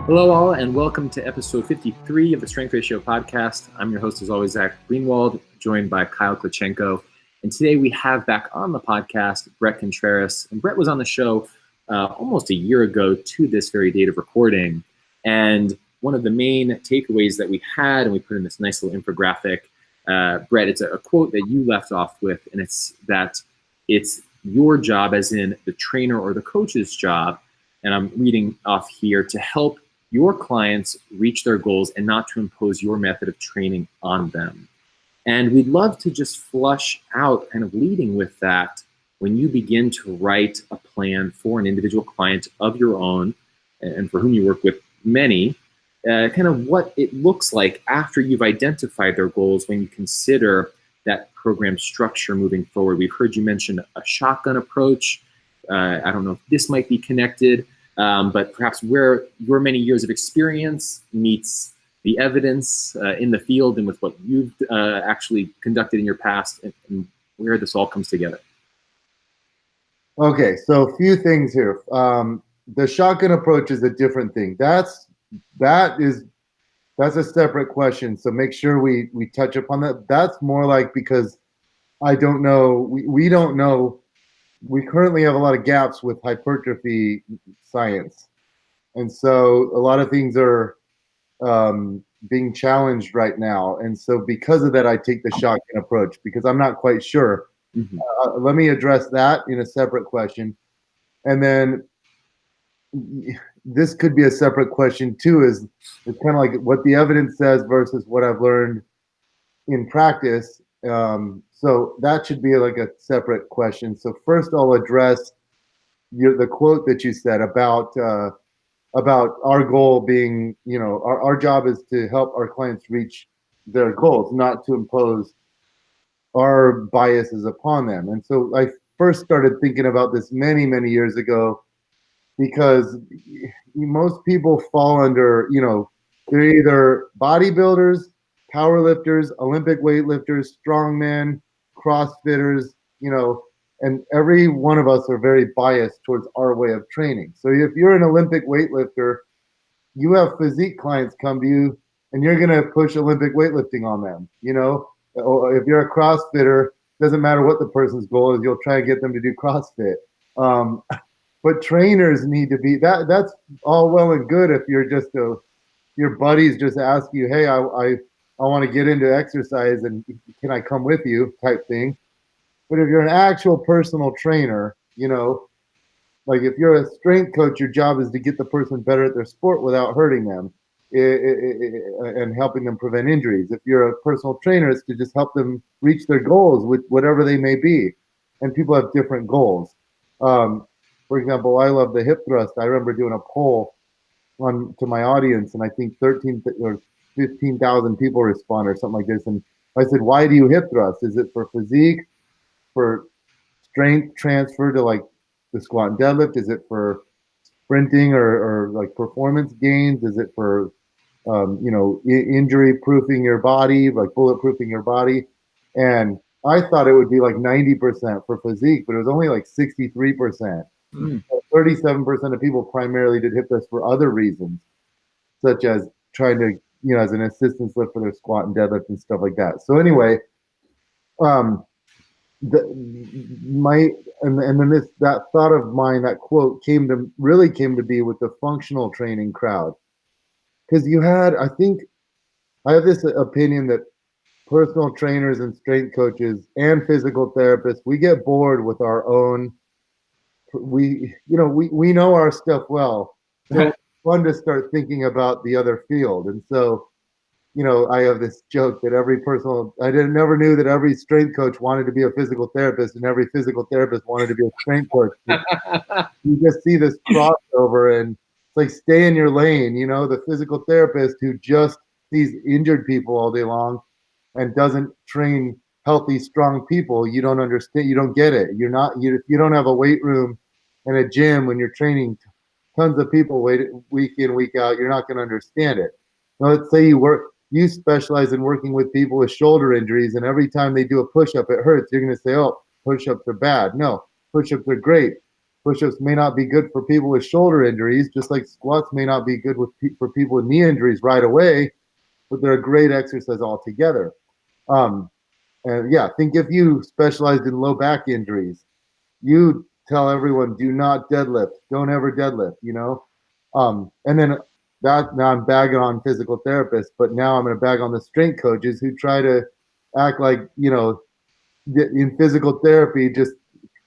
Hello, all, and welcome to episode 53 of the Strength Ratio podcast. I'm your host, as always, Zach Greenwald, joined by Kyle Klitschenko. And today we have back on the podcast Bret Contreras. And Bret was on the show almost a year ago to this very date of recording. And one of the main takeaways that we had, and we put in this nice little infographic, Bret, it's a quote that you left off with, and it's that it's your job, as in the trainer or the coach's job, and I'm reading off here, to help your clients reach their goals and not to impose your method of training on them. And we'd love to just flush out, kind of leading with that, when you begin to write a plan for an individual client of your own, and for whom you work with many, kind of what it looks like after you've identified their goals when you consider that program structure moving forward. We've heard you mention a shotgun approach. I don't know if this might be connected, but perhaps where your many years of experience meets the evidence in the field and with what you've actually conducted in your past, and where this all comes together. Okay, so a few things here. The shotgun approach is a different thing. That's a separate question. So make sure we touch upon that. That's more like, because I don't know, we don't know. We currently have a lot of gaps with hypertrophy science. And so a lot of things are being challenged right now. And so because of that, I take the shotgun approach, because I'm not quite sure. Mm-hmm. Let me address that in a separate question. And then this could be a separate question too, is it's kind of like what the evidence says versus what I've learned in practice. So that should be like a separate question. So first I'll address the quote that you said about our goal being, our job is to help our clients reach their goals, not to impose our biases upon them. And so I first started thinking about this many, many years ago, because most people fall under, they're either bodybuilders, powerlifters, Olympic weightlifters, strongmen, CrossFitters, and every one of us are very biased towards our way of training. So if you're an Olympic weightlifter, you have physique clients come to you and you're going to push Olympic weightlifting on them. Or if you're a CrossFitter, doesn't matter what the person's goal is, you'll try and get them to do CrossFit. But trainers need to be, that's all well and good if you're just your buddies just ask you, hey, I want to get into exercise and can I come with you type thing. But if you're an actual personal trainer, like if you're a strength coach, your job is to get the person better at their sport without hurting them and helping them prevent injuries. If you're a personal trainer, it's to just help them reach their goals with whatever they may be. And people have different goals. For example, I love the hip thrust. I remember doing a poll to my audience, and I think 13 or 15,000 people respond or something like this. And I said, why do you hip thrust? Is it for physique, for strength transfer to like the squat and deadlift? Is it for sprinting or like performance gains? Is it for, injury proofing your body, like bulletproofing your body? And I thought it would be like 90% for physique, but it was only like 63%. 37% of people primarily did hip thrust for other reasons, such as trying to, as an assistance lift for their squat and deadlift and stuff like that. So anyway, that thought of mine, that quote came to be with the functional training crowd, because I have this opinion that personal trainers and strength coaches and physical therapists, we get bored with our own. We know our stuff well. So it's fun to start thinking about the other field. And so, I have this joke that never knew that every strength coach wanted to be a physical therapist and every physical therapist wanted to be a strength coach. You just see this crossover, and it's like, stay in your lane. The physical therapist who just sees injured people all day long and doesn't train healthy, strong people, you don't understand. You don't get it. If you don't have a weight room and a gym when you're training tons of people week in, week out, you're not going to understand it. Now, let's say you specialize in working with people with shoulder injuries, and every time they do a push-up, it hurts. You're going to say, oh, push-ups are bad. No, push-ups are great. Push-ups may not be good for people with shoulder injuries, just like squats may not be good for people with knee injuries right away, but they're a great exercise altogether. And yeah, think if you specialized in low back injuries, you tell everyone do not deadlift, don't ever deadlift, and then that now I'm bagging on physical therapists, but now I'm going to bag on the strength coaches who try to act like, in physical therapy, just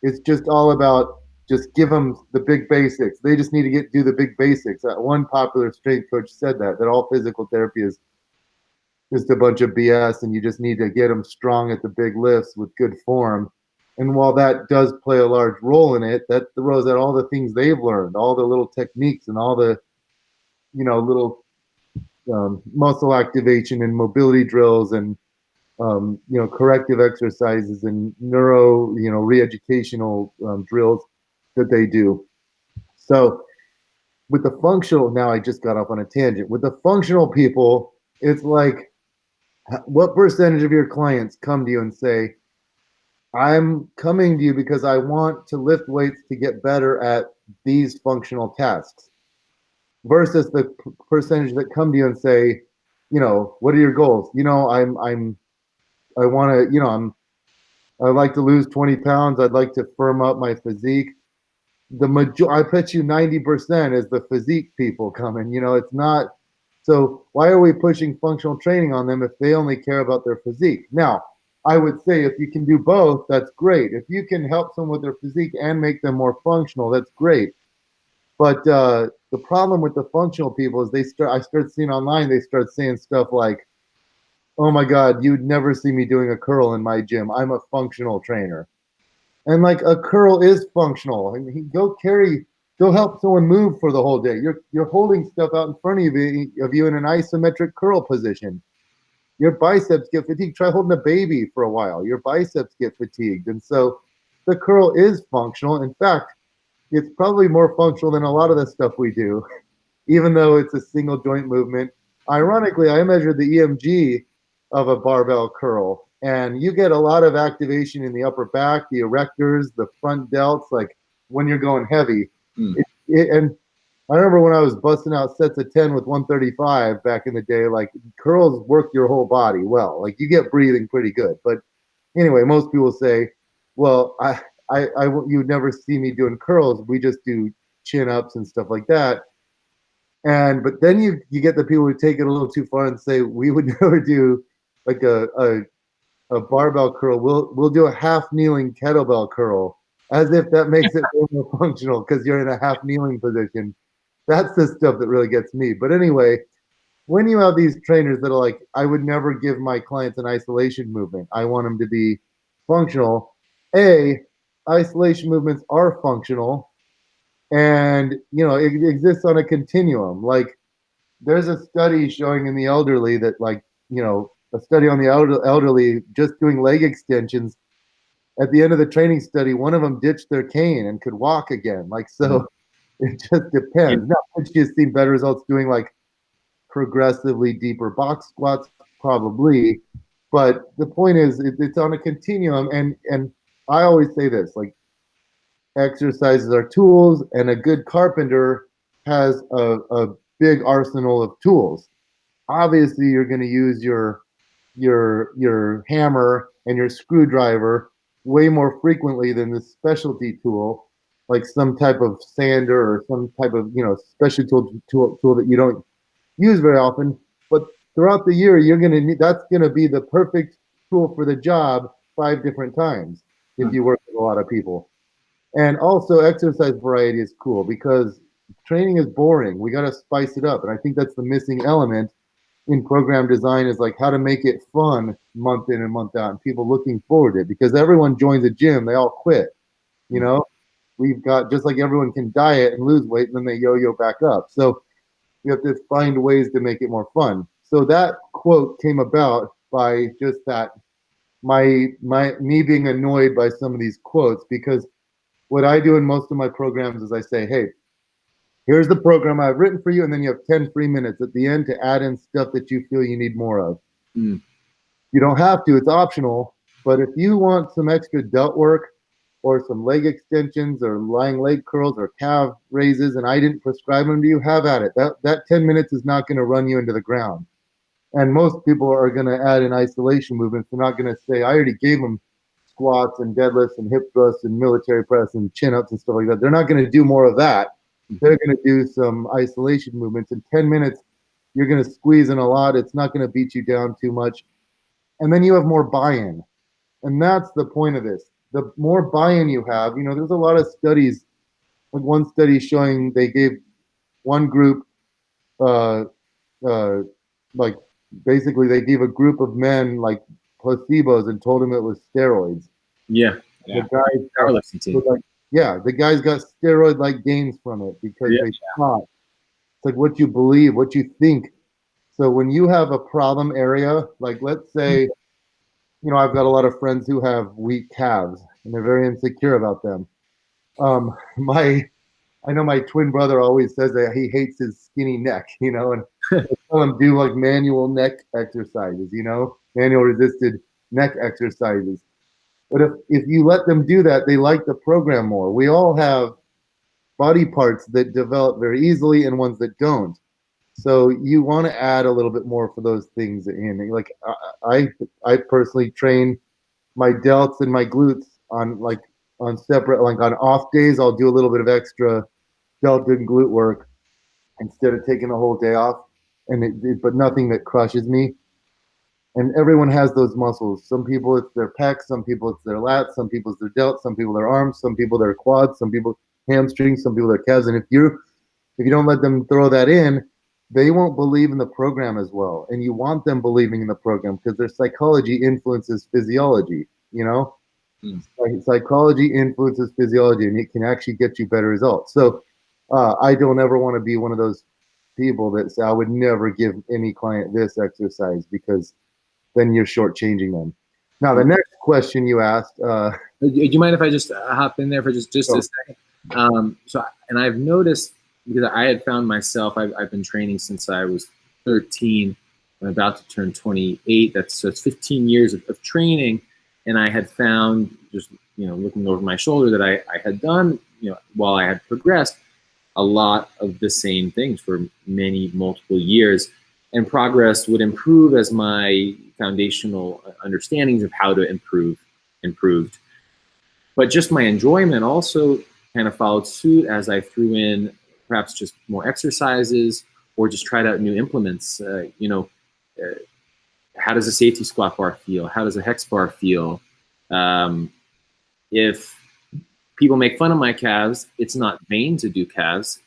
it's just all about just give them the big basics. They just need to do the big basics. One popular strength coach said that all physical therapy is just a bunch of BS, and you just need to get them strong at the big lifts with good form. And while that does play a large role in it, that throws out all the things they've learned, all the little techniques and all the, little muscle activation and mobility drills and, corrective exercises and re-educational drills that they do. So with the functional, now I just got off on a tangent. With the functional people, it's like, what percentage of your clients come to you and say, I'm coming to you because I want to lift weights to get better at these functional tasks, versus the percentage that come to you and say, what are your goals? I want to, I'd like to lose 20 pounds. I'd like to firm up my physique. I bet you 90% is the physique people coming. It's not. So why are we pushing functional training on them if they only care about their physique? Now, I would say if you can do both, that's great. If you can help someone with their physique and make them more functional, that's great. But the problem with the functional people is I start seeing online, they start saying stuff like, oh my God, you'd never see me doing a curl in my gym. I'm a functional trainer. And like a curl is functional. And go help someone move for the whole day. You're holding stuff out in front of you in an isometric curl position. Your biceps get fatigued. Try holding a baby for a while. Your biceps get fatigued. And so the curl is functional. In fact, it's probably more functional than a lot of the stuff we do, even though it's a single joint movement. Ironically, I measured the EMG of a barbell curl, and you get a lot of activation in the upper back, the erectors, the front delts, like when you're going heavy. And I remember when I was busting out sets of 10 with 135 back in the day, like curls work your whole body well. Like you get breathing pretty good. But anyway, most people say, well, you'd never see me doing curls. We just do chin ups and stuff like that. But then you get the people who take it a little too far and say, we would never do like a barbell curl. We'll do a half kneeling kettlebell curl, as if that makes it more functional because you're in a half kneeling position. That's the stuff that really gets me. But anyway, when you have these trainers that are like, I would never give my clients an isolation movement. I want them to be functional. Isolation movements are functional, and it exists on a continuum. Like there's a study showing in the elderly that a study on the elderly just doing leg extensions. At the end of the training study, one of them ditched their cane and could walk again. It just depends. Now, could you see better results doing like progressively deeper box squats? Probably. But the point is, it's on a continuum. And I always say this, like exercises are tools, and a good carpenter has a big arsenal of tools. Obviously, you're going to use your hammer and your screwdriver way more frequently than the specialty tool, like some type of sander or some type of specialty tool that you don't use very often. But throughout the year, that's going to be the perfect tool for the job 5 different times if you work with a lot of people. And also, exercise variety is cool because training is boring. We got to spice it up, and I think that's the missing element in program design, is like how to make it fun month in and month out, and people looking forward to it, because everyone joins a gym, they all quit. We've got, just like everyone can diet and lose weight and then they yo-yo back up. So we have to find ways to make it more fun. So that quote came about by just that, me being annoyed by some of these quotes, because what I do in most of my programs is I say, hey, here's the program I've written for you, and then you have 10 free minutes at the end to add in stuff that you feel you need more of. You don't have to, it's optional, but if you want some extra delt work, or some leg extensions or lying leg curls or calf raises, and I didn't prescribe them to you, have at it. That 10 minutes is not going to run you into the ground. And most people are going to add in isolation movements. They're not going to say, I already gave them squats and deadlifts and hip thrusts and military press and chin ups and stuff like that. They're not going to do more of that. They're going to do some isolation movements. In 10 minutes, you're going to squeeze in a lot. It's not going to beat you down too much. And then you have more buy-in. And that's the point of this. The more buy-in you have, there's a lot of studies, like one study showing they gave one group, like basically they gave a group of men like placebos and told them it was steroids. Yeah. The guys powerlifting team. The guys got steroid-like gains from it because they thought. It's like what you believe, what you think. So when you have a problem area, like let's say, I've got a lot of friends who have weak calves and they're very insecure about them. I know my twin brother always says that he hates his skinny neck, and I tell him do like manual neck exercises, manual resisted neck exercises. But if you let them do that, they like the program more. We all have body parts that develop very easily and ones that don't. So you want to add a little bit more for those things in. Like I personally train my delts and my glutes on separate, like on off days, I'll do a little bit of extra delt and glute work instead of taking the whole day off. But nothing that crushes me. And everyone has those muscles. Some people it's their pecs, some people it's their lats, some people it's their delts, some people their arms, some people their quads, some people hamstrings, some people their calves. And if you don't let them throw that in, they won't believe in the program as well. And you want them believing in the program because their psychology influences physiology, Psychology influences physiology, and it can actually get you better results. So I don't ever want to be one of those people that say, I would never give any client this exercise because then you're shortchanging them. Now, the next question you asked. Do you mind if I just hop in there for just sure. a second? And I've noticed, because I had found myself, I've been training since I was 13. I'm about to turn 28. So it's 15 years of training. And I had found, just looking over my shoulder, that I had done, while I had progressed, a lot of the same things for multiple years. And progress would improve as my foundational understandings of how to improved. But just my enjoyment also kind of followed suit as I threw in perhaps just more exercises or just tried out new implements. How does a safety squat bar feel? How does a hex bar feel? If people make fun of my calves, it's not vain to do calves.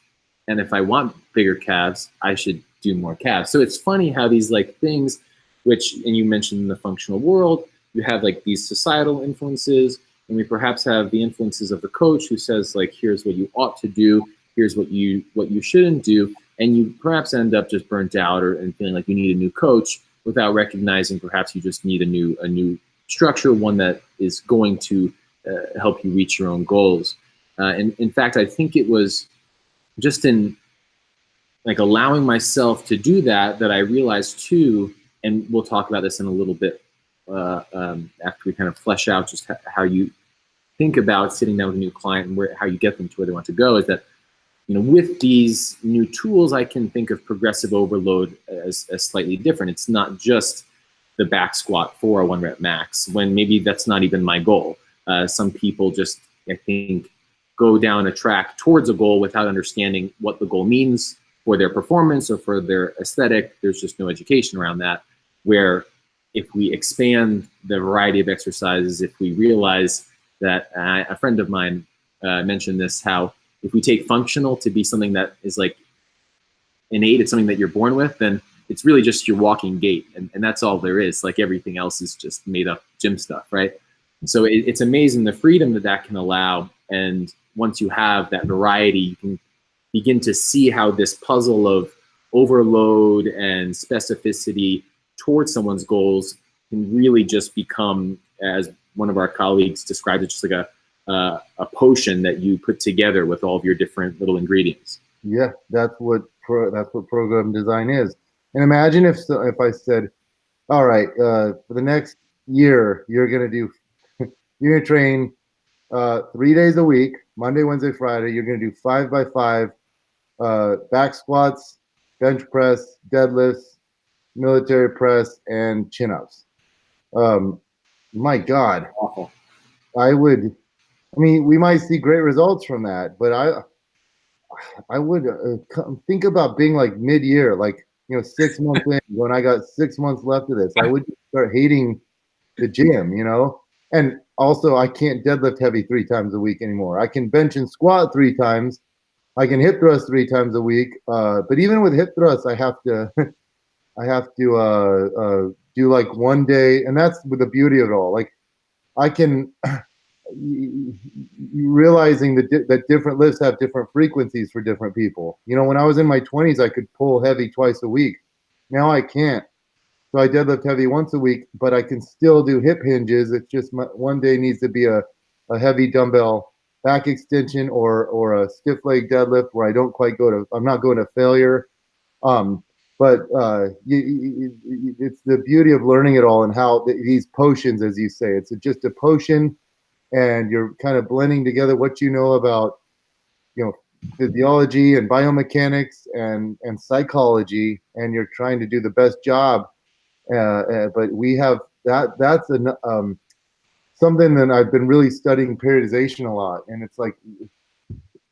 And if I want bigger calves, I should do more calves. So it's funny how these things, which, and you mentioned in the functional world, you have these societal influences, and we perhaps have the influences of the coach who says here's what you ought to do, here's what you shouldn't do, and you perhaps end up just burnt out and feeling like you need a new coach without recognizing perhaps you just need a new structure, one that is going to help you reach your own goals. And in fact, I think it was just in allowing myself to do that I realized too, and we'll talk about this in a little bit after we kind of flesh out just how you think about sitting down with a new client and how you get them to where they want to go, is that with these new tools, I can think of progressive overload as slightly different. It's not just the back squat for a 1 rep max, when maybe that's not even my goal. Some people just, I think, go down a track towards a goal without understanding what the goal means for their performance or for their aesthetic. There's just no education around that. Where if we expand the variety of exercises, if we realize that, a friend of mine mentioned this, how if we take functional to be something that is innate, it's something that you're born with, then it's really just your walking gait. And that's all there is. Everything else is just made up gym stuff, right? So it's amazing the freedom that can allow. And once you have that variety, you can begin to see how this puzzle of overload and specificity towards someone's goals can really just become, as one of our colleagues described it, just like a potion that you put together with all of your different little ingredients. Yeah, that's what program design is. And imagine if I said, all right, for the next year, you're gonna train 3 days a week, Monday, Wednesday, Friday. You're going to do 5x5 back squats, bench press, deadlifts, military press, and chin-ups. My God, Awful. I mean, we might see great results from that, but I would think about being like mid-year, like, 6 months in, when I got 6 months left of this, I would start hating the gym, and also I can't deadlift heavy 3 times a week anymore. I can bench and squat 3 times. I can hip thrust 3 times a week. But even with hip thrusts, I have to, do like one day, and that's with the beauty of it all. Like I can, realizing that different lifts have different frequencies for different people. When I was in my 20s, I could pull heavy twice a week. Now I can't. So I deadlift heavy once a week, but I can still do hip hinges. It's just one day needs to be a heavy dumbbell back extension or a stiff leg deadlift where I don't quite I'm not going to failure. But it's the beauty of learning it all and how these potions, as you say, it's just a potion, and you're kind of blending together what you know about, physiology and biomechanics and psychology, and you're trying to do the best job. But we have that's something that I've been really studying periodization a lot, and it's like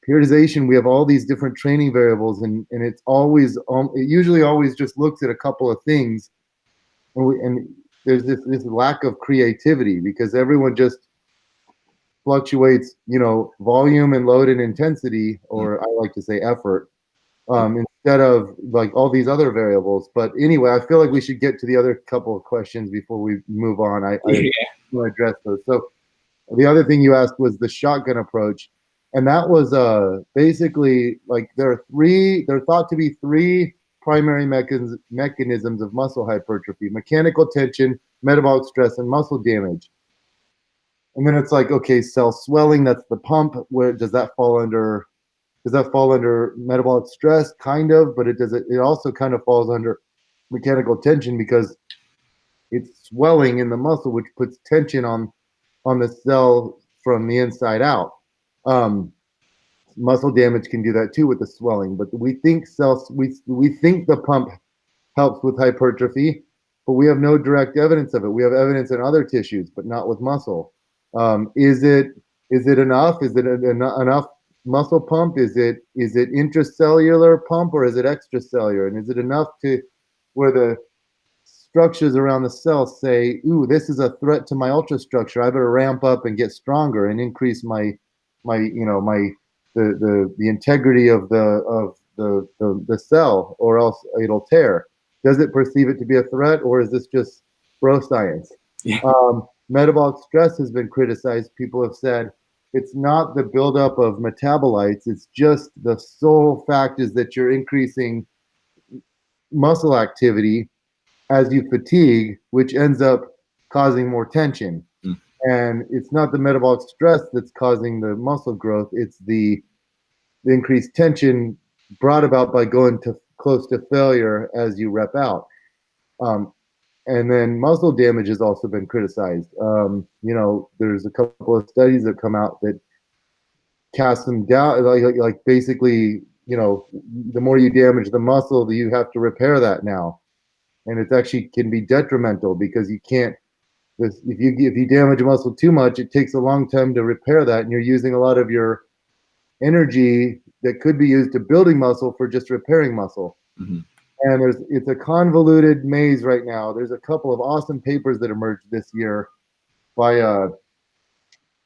periodization, we have all these different training variables, and it's always it usually always just looks at a couple of things, and there's this lack of creativity because everyone just fluctuates, volume and load and intensity, or I like to say effort, instead of like all these other variables. But anyway, I feel like we should get to the other couple of questions before we move on. I want to address those. So the other thing you asked was the shotgun approach. And that was basically like there are thought to be 3 primary mechanisms of muscle hypertrophy: mechanical tension, metabolic stress, and muscle damage. And then it's like, okay, cell swelling, that's the pump. Where does that fall under? Does that fall under metabolic stress? Kind of, but it also kind of falls under mechanical tension because it's swelling in the muscle, which puts tension on the cell from the inside out. Muscle damage can do that too with the swelling, but we think the pump helps with hypertrophy, but we have no direct evidence of it. We have evidence in other tissues, but not with muscle. Is it enough? Is it enough muscle pump? Is it intracellular pump, or is it extracellular? And is it enough to where the structures around the cell say, ooh, this is a threat to my ultrastructure, I better ramp up and get stronger and increase the integrity of the cell, or else it'll tear. Does it perceive it to be a threat, or is this just bro science? Yeah. Metabolic stress has been criticized. People have said it's not the buildup of metabolites, it's just the sole fact is that you're increasing muscle activity as you fatigue, which ends up causing more tension. And it's not the metabolic stress that's causing the muscle growth, it's the increased tension brought about by going to close to failure as you rep out. And then muscle damage has also been criticized. There's a couple of studies that come out that cast them down, like basically, the more you damage the muscle, you have to repair that now. And it actually can be detrimental because you can't, if you damage a muscle too much, it takes a long time to repair that, and you're using a lot of your energy that could be used to building muscle for just repairing muscle. Mm-hmm. And it's a convoluted maze right now. There's a couple of awesome papers that emerged this year by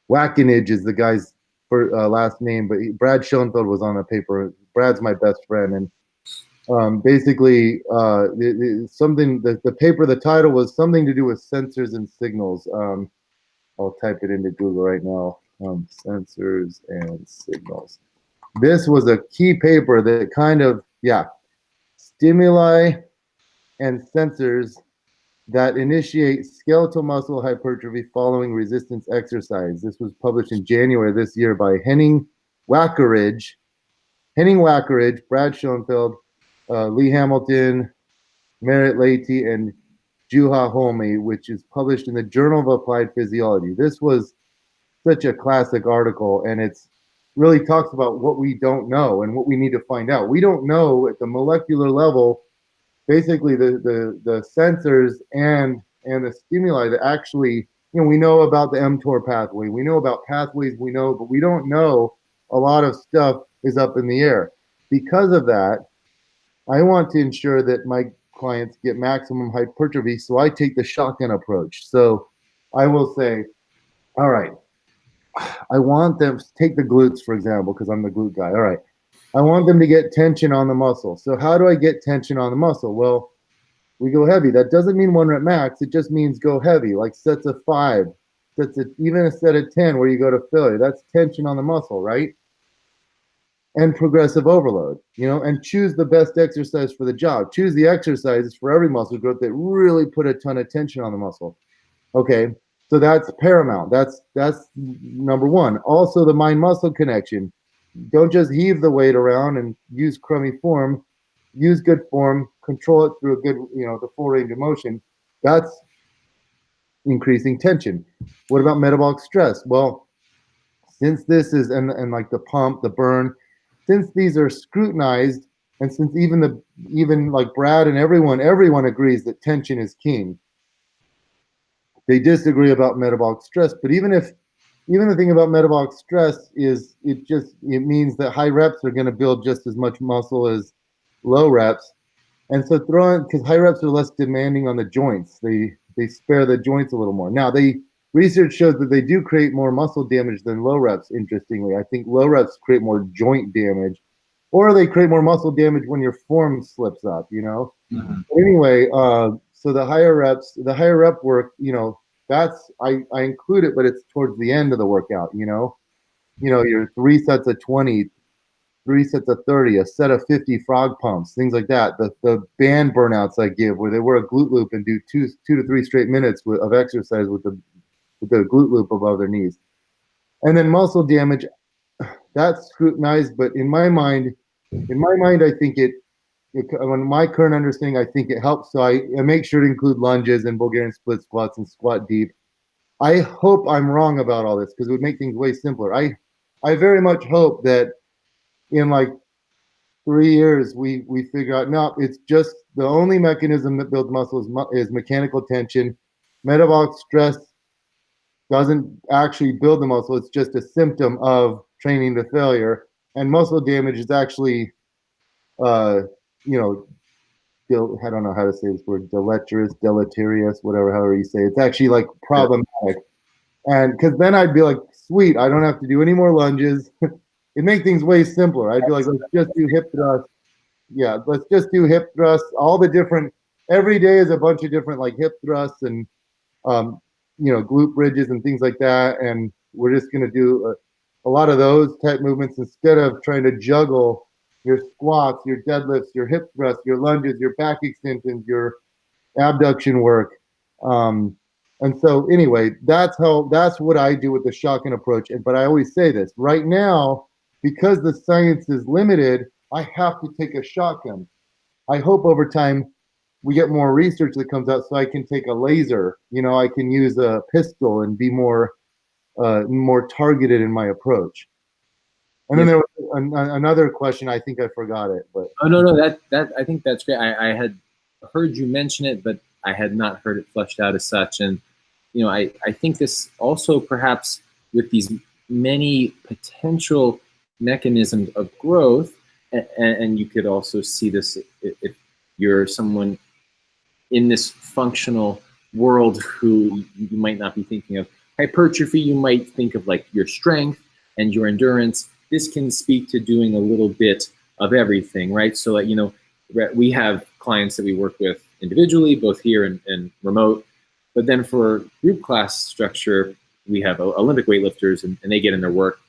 Wackenage is the guy's last name, but Brad Schoenfeld was on a paper. Brad's my best friend, and basically something. The paper, the title was something to do with sensors and signals. I'll type it into Google right now. Sensors and signals. This was a key paper that kind of, stimuli and sensors that initiate skeletal muscle hypertrophy following resistance exercise. This was published in January this year by Henning Wackeridge, Brad Schoenfeld, Lee Hamilton, Merritt Leahy, and Juha Holme, which is published in the Journal of Applied Physiology. This was such a classic article, and it's really talks about what we don't know and what we need to find out. We don't know at the molecular level, basically the sensors and the stimuli that actually, we know about the mTOR pathway, we know about pathways, but we don't know a lot of stuff is up in the air. Because of that, I want to ensure that my clients get maximum hypertrophy, so I take the shotgun approach. So I will say, all right, I want them to take the glutes, for example, because I'm the glute guy. All right, I want them to get tension on the muscle. So how do I get tension on the muscle? Well, we go heavy. That doesn't mean 1 rep max. It just means go heavy, like sets of 5, even a set of 10 where you go to failure. That's tension on the muscle, right? And progressive overload, and choose the best exercise for the job. Choose the exercises for every muscle group that really put a ton of tension on the muscle. Okay, so that's paramount. That's number one. Also, the mind-muscle connection. Don't just heave the weight around and use crummy form. Use good form. Control it through a good, the full range of motion. That's increasing tension. What about metabolic stress? Well, since this is and like the pump, the burn, since these are scrutinized, and since even like Brad and everyone agrees that tension is king. They disagree about metabolic stress, but even the thing about metabolic stress is it means that high reps are going to build just as much muscle as low reps, and so because high reps are less demanding on the joints, they spare the joints a little more. Now research shows that they do create more muscle damage than low reps. Interestingly, I think low reps create more joint damage, or they create more muscle damage when your form slips up. Mm-hmm. But anyway, so the higher rep work, that's I include it, but it's towards the end of the workout. Your 3 sets of 20, 3 sets of 30, a set of 50 frog pumps, things like that. The band burnouts I give, where they wear a glute loop and do 2 to 3 straight minutes of exercise with the glute loop above their knees. And then muscle damage, that's scrutinized, but in my mind, I think on my current understanding, I think it helps. So I make sure to include lunges and Bulgarian split squats and squat deep. I hope I'm wrong about all this because it would make things way simpler. I very much hope that in like 3 years we figure out, no, it's just the only mechanism that builds muscle is mechanical tension. Metabolic stress doesn't actually build the muscle. It's just a symptom of training to failure. And muscle damage is actually, I don't know how to say this word, deleterious, however you say it. It's actually like problematic. And because then I'd be like, sweet, I don't have to do any more lunges. It makes things way simpler. I'd be like, let's just do hip thrusts. Yeah, let's just do hip thrusts. Every day is a bunch of different like hip thrusts and glute bridges and things like that. And we're just going to do a lot of those type movements instead of trying to juggle your squats, your deadlifts, your hip thrusts, your lunges, your back extensions, your abduction work. And so anyway, that's what I do with the shotgun approach. But I always say this right now, because the science is limited, I have to take a shotgun. I hope over time we get more research that comes out so I can take a laser, I can use a pistol and be more targeted in my approach. And then there was another question. I think I forgot it, but no, that I think that's great. I had heard you mention it, but I had not heard it fleshed out as such. And I think this also perhaps with these many potential mechanisms of growth, and you could also see this if you're someone in this functional world who you might not be thinking of hypertrophy, you might think of like your strength and your endurance. This can speak to doing a little bit of everything, right? So we have clients that we work with individually, both here and remote, but then for group class structure, we have Olympic weightlifters and they get in their work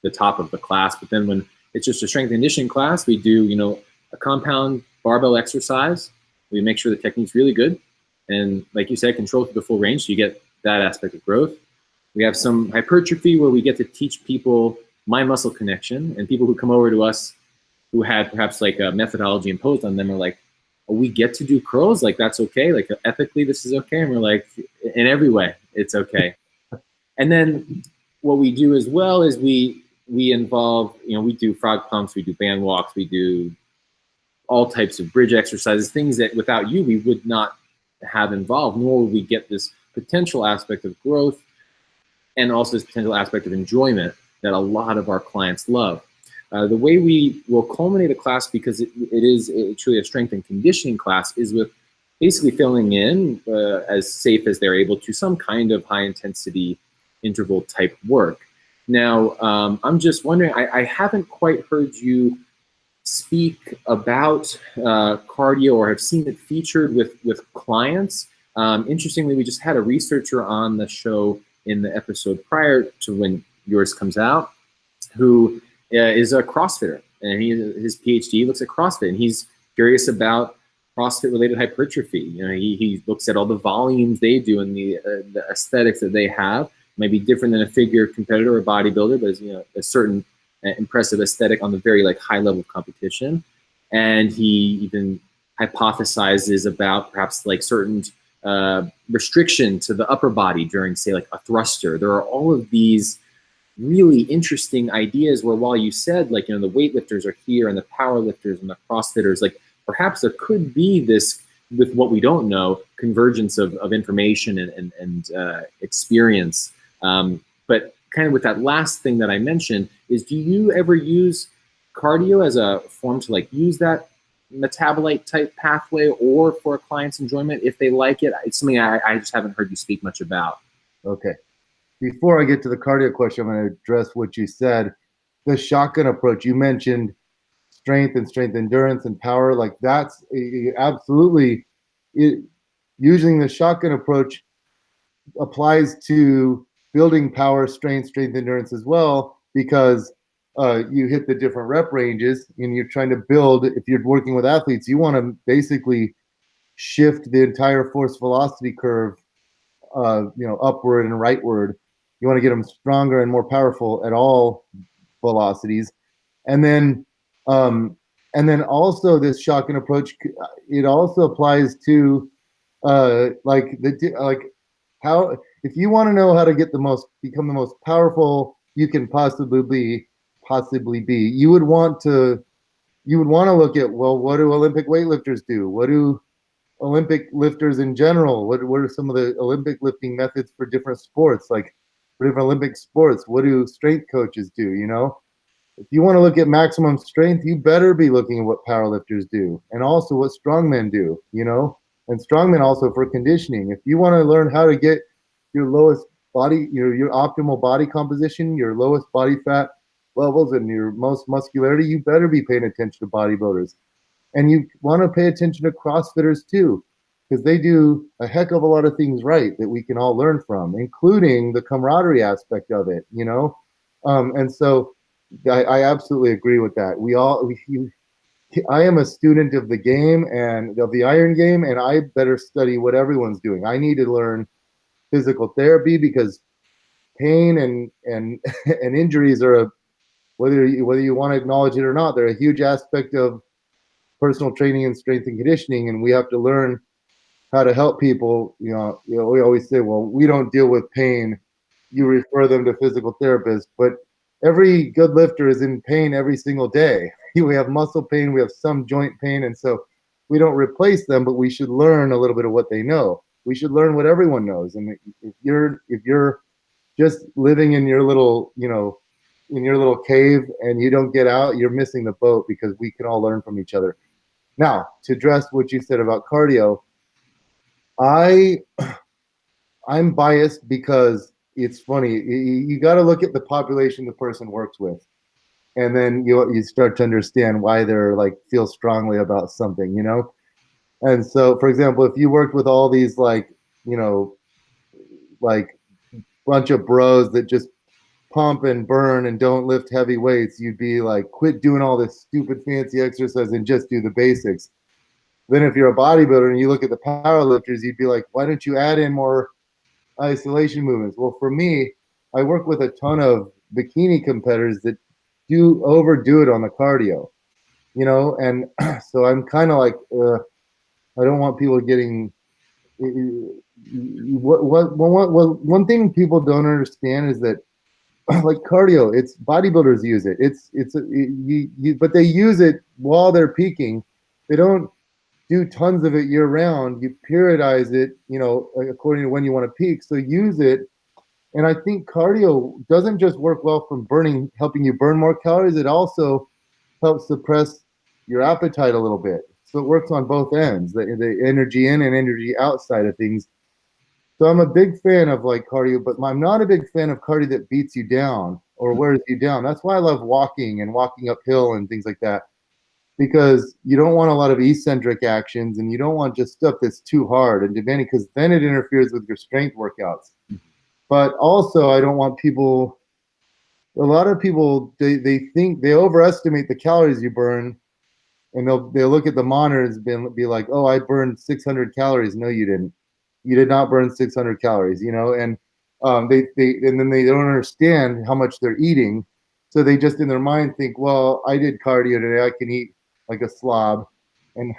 the top of the class. But then when it's just a strength and conditioning class, we do, a compound barbell exercise. We make sure the technique's really good. And like you said, control through the full range. So you get that aspect of growth. We have some hypertrophy where we get to teach people mind muscle connection, and people who come over to us who had perhaps like a methodology imposed on them are like, oh, we get to do curls? Like, that's okay? Like, ethically, this is okay? And we're like, in every way, it's okay. And then what we do as well is we involve, we do frog pumps, we do band walks, we do all types of bridge exercises, things that without you we would not have involved, nor would we get this potential aspect of growth and also this potential aspect of enjoyment that a lot of our clients love. The way we will culminate a class, because it is truly a strength and conditioning class, is with basically filling in as safe as they're able to some kind of high intensity interval type work. Now, I'm just wondering, I haven't quite heard you speak about cardio or have seen it featured with clients. Interestingly, we just had a researcher on the show in the episode prior to when yours comes out, who is a CrossFitter, and his PhD looks at CrossFit, and he's curious about CrossFit-related hypertrophy. He looks at all the volumes they do and the aesthetics that they have. Might be different than a figure competitor or bodybuilder, but there's a certain impressive aesthetic on the very high level of competition. And he even hypothesizes about perhaps certain restriction to the upper body during, say, a thruster. There are all of these really interesting ideas where, while you said the weightlifters are here and the power lifters and the CrossFitters, perhaps there could be this, with what we don't know, convergence of information and experience. But kind of with that last thing that I mentioned is, do you ever use cardio as a form to use that metabolite type pathway, or for a client's enjoyment if they like it? It's something I just haven't heard you speak much about. Okay. Before I get to the cardio question, I'm going to address what you said. The shotgun approach, you mentioned strength and strength endurance and power. That's absolutely it. Using the shotgun approach applies to building power, strength endurance as well, because you hit the different rep ranges and you're trying to build. If you're working with athletes, you want to basically shift the entire force velocity curve, upward and rightward. You want to get them stronger and more powerful at all velocities. And then also this shotgun approach, it also applies to how, if you want to know how to become the most powerful you can possibly be, you would want to look at, well, what do Olympic weightlifters do? What do Olympic lifters in general? What are some of the Olympic lifting methods for different sports? For different Olympic sports, what do strength coaches do? If you want to look at maximum strength, you better be looking at what powerlifters do, and also what strongmen do. And strongmen also for conditioning. If you want to learn how to get your lowest body, your optimal body composition, your lowest body fat levels, and your most muscularity, you better be paying attention to bodybuilders. And you want to pay attention to CrossFitters too, because they do a heck of a lot of things right that we can all learn from, including the camaraderie aspect of it, and so I absolutely agree with that. I am a student of the game and of the iron game, and I better study what everyone's doing. I need to learn physical therapy, because pain and and injuries are whether you want to acknowledge it or not, they're a huge aspect of personal training and strength and conditioning, and we have to learn how to help people. We always say, well, we don't deal with pain. You refer them to physical therapists, but every good lifter is in pain every single day. We have muscle pain, we have some joint pain, and so we don't replace them, but we should learn a little bit of what they know. We should learn what everyone knows. And if you're just living in your little, in your little cave and you don't get out, you're missing the boat, because we can all learn from each other. Now, to address what you said about cardio, I'm biased because it's funny. You got to look at the population the person works with, and then you start to understand why they're feel strongly about something, And so, for example, if you worked with all these bunch of bros that just pump and burn and don't lift heavy weights, you'd be quit doing all this stupid fancy exercise and just do the basics. Then if you're a bodybuilder and you look at the power lifters, you'd be like, why don't you add in more isolation movements? Well, for me, I work with a ton of bikini competitors that overdo it on the cardio, and so I'm kind of I don't want people getting one thing people don't understand is that like cardio. It's bodybuilders use it. But they use it while they're peaking. They don't do tons of it year round. You periodize it, according to when you want to peak. So use it. And I think cardio doesn't just work well from helping you burn more calories. It also helps suppress your appetite a little bit. So it works on both ends, the energy in and energy outside of things. So I'm a big fan of like cardio, but I'm not a big fan of cardio that beats you down or wears you down. That's why I love walking and walking uphill and things like that, because you don't want a lot of eccentric actions and you don't want just stuff that's too hard and demanding, because then it interferes with your strength workouts. But also, I don't want people. A lot of people they think they overestimate the calories you burn, and they'll look at the monitors and be like, "Oh, I burned 600 calories." No, you didn't. You did not burn 600 calories. And and then they don't understand how much they're eating, so they just in their mind think, "Well, I did cardio today. I can eat like a slob," and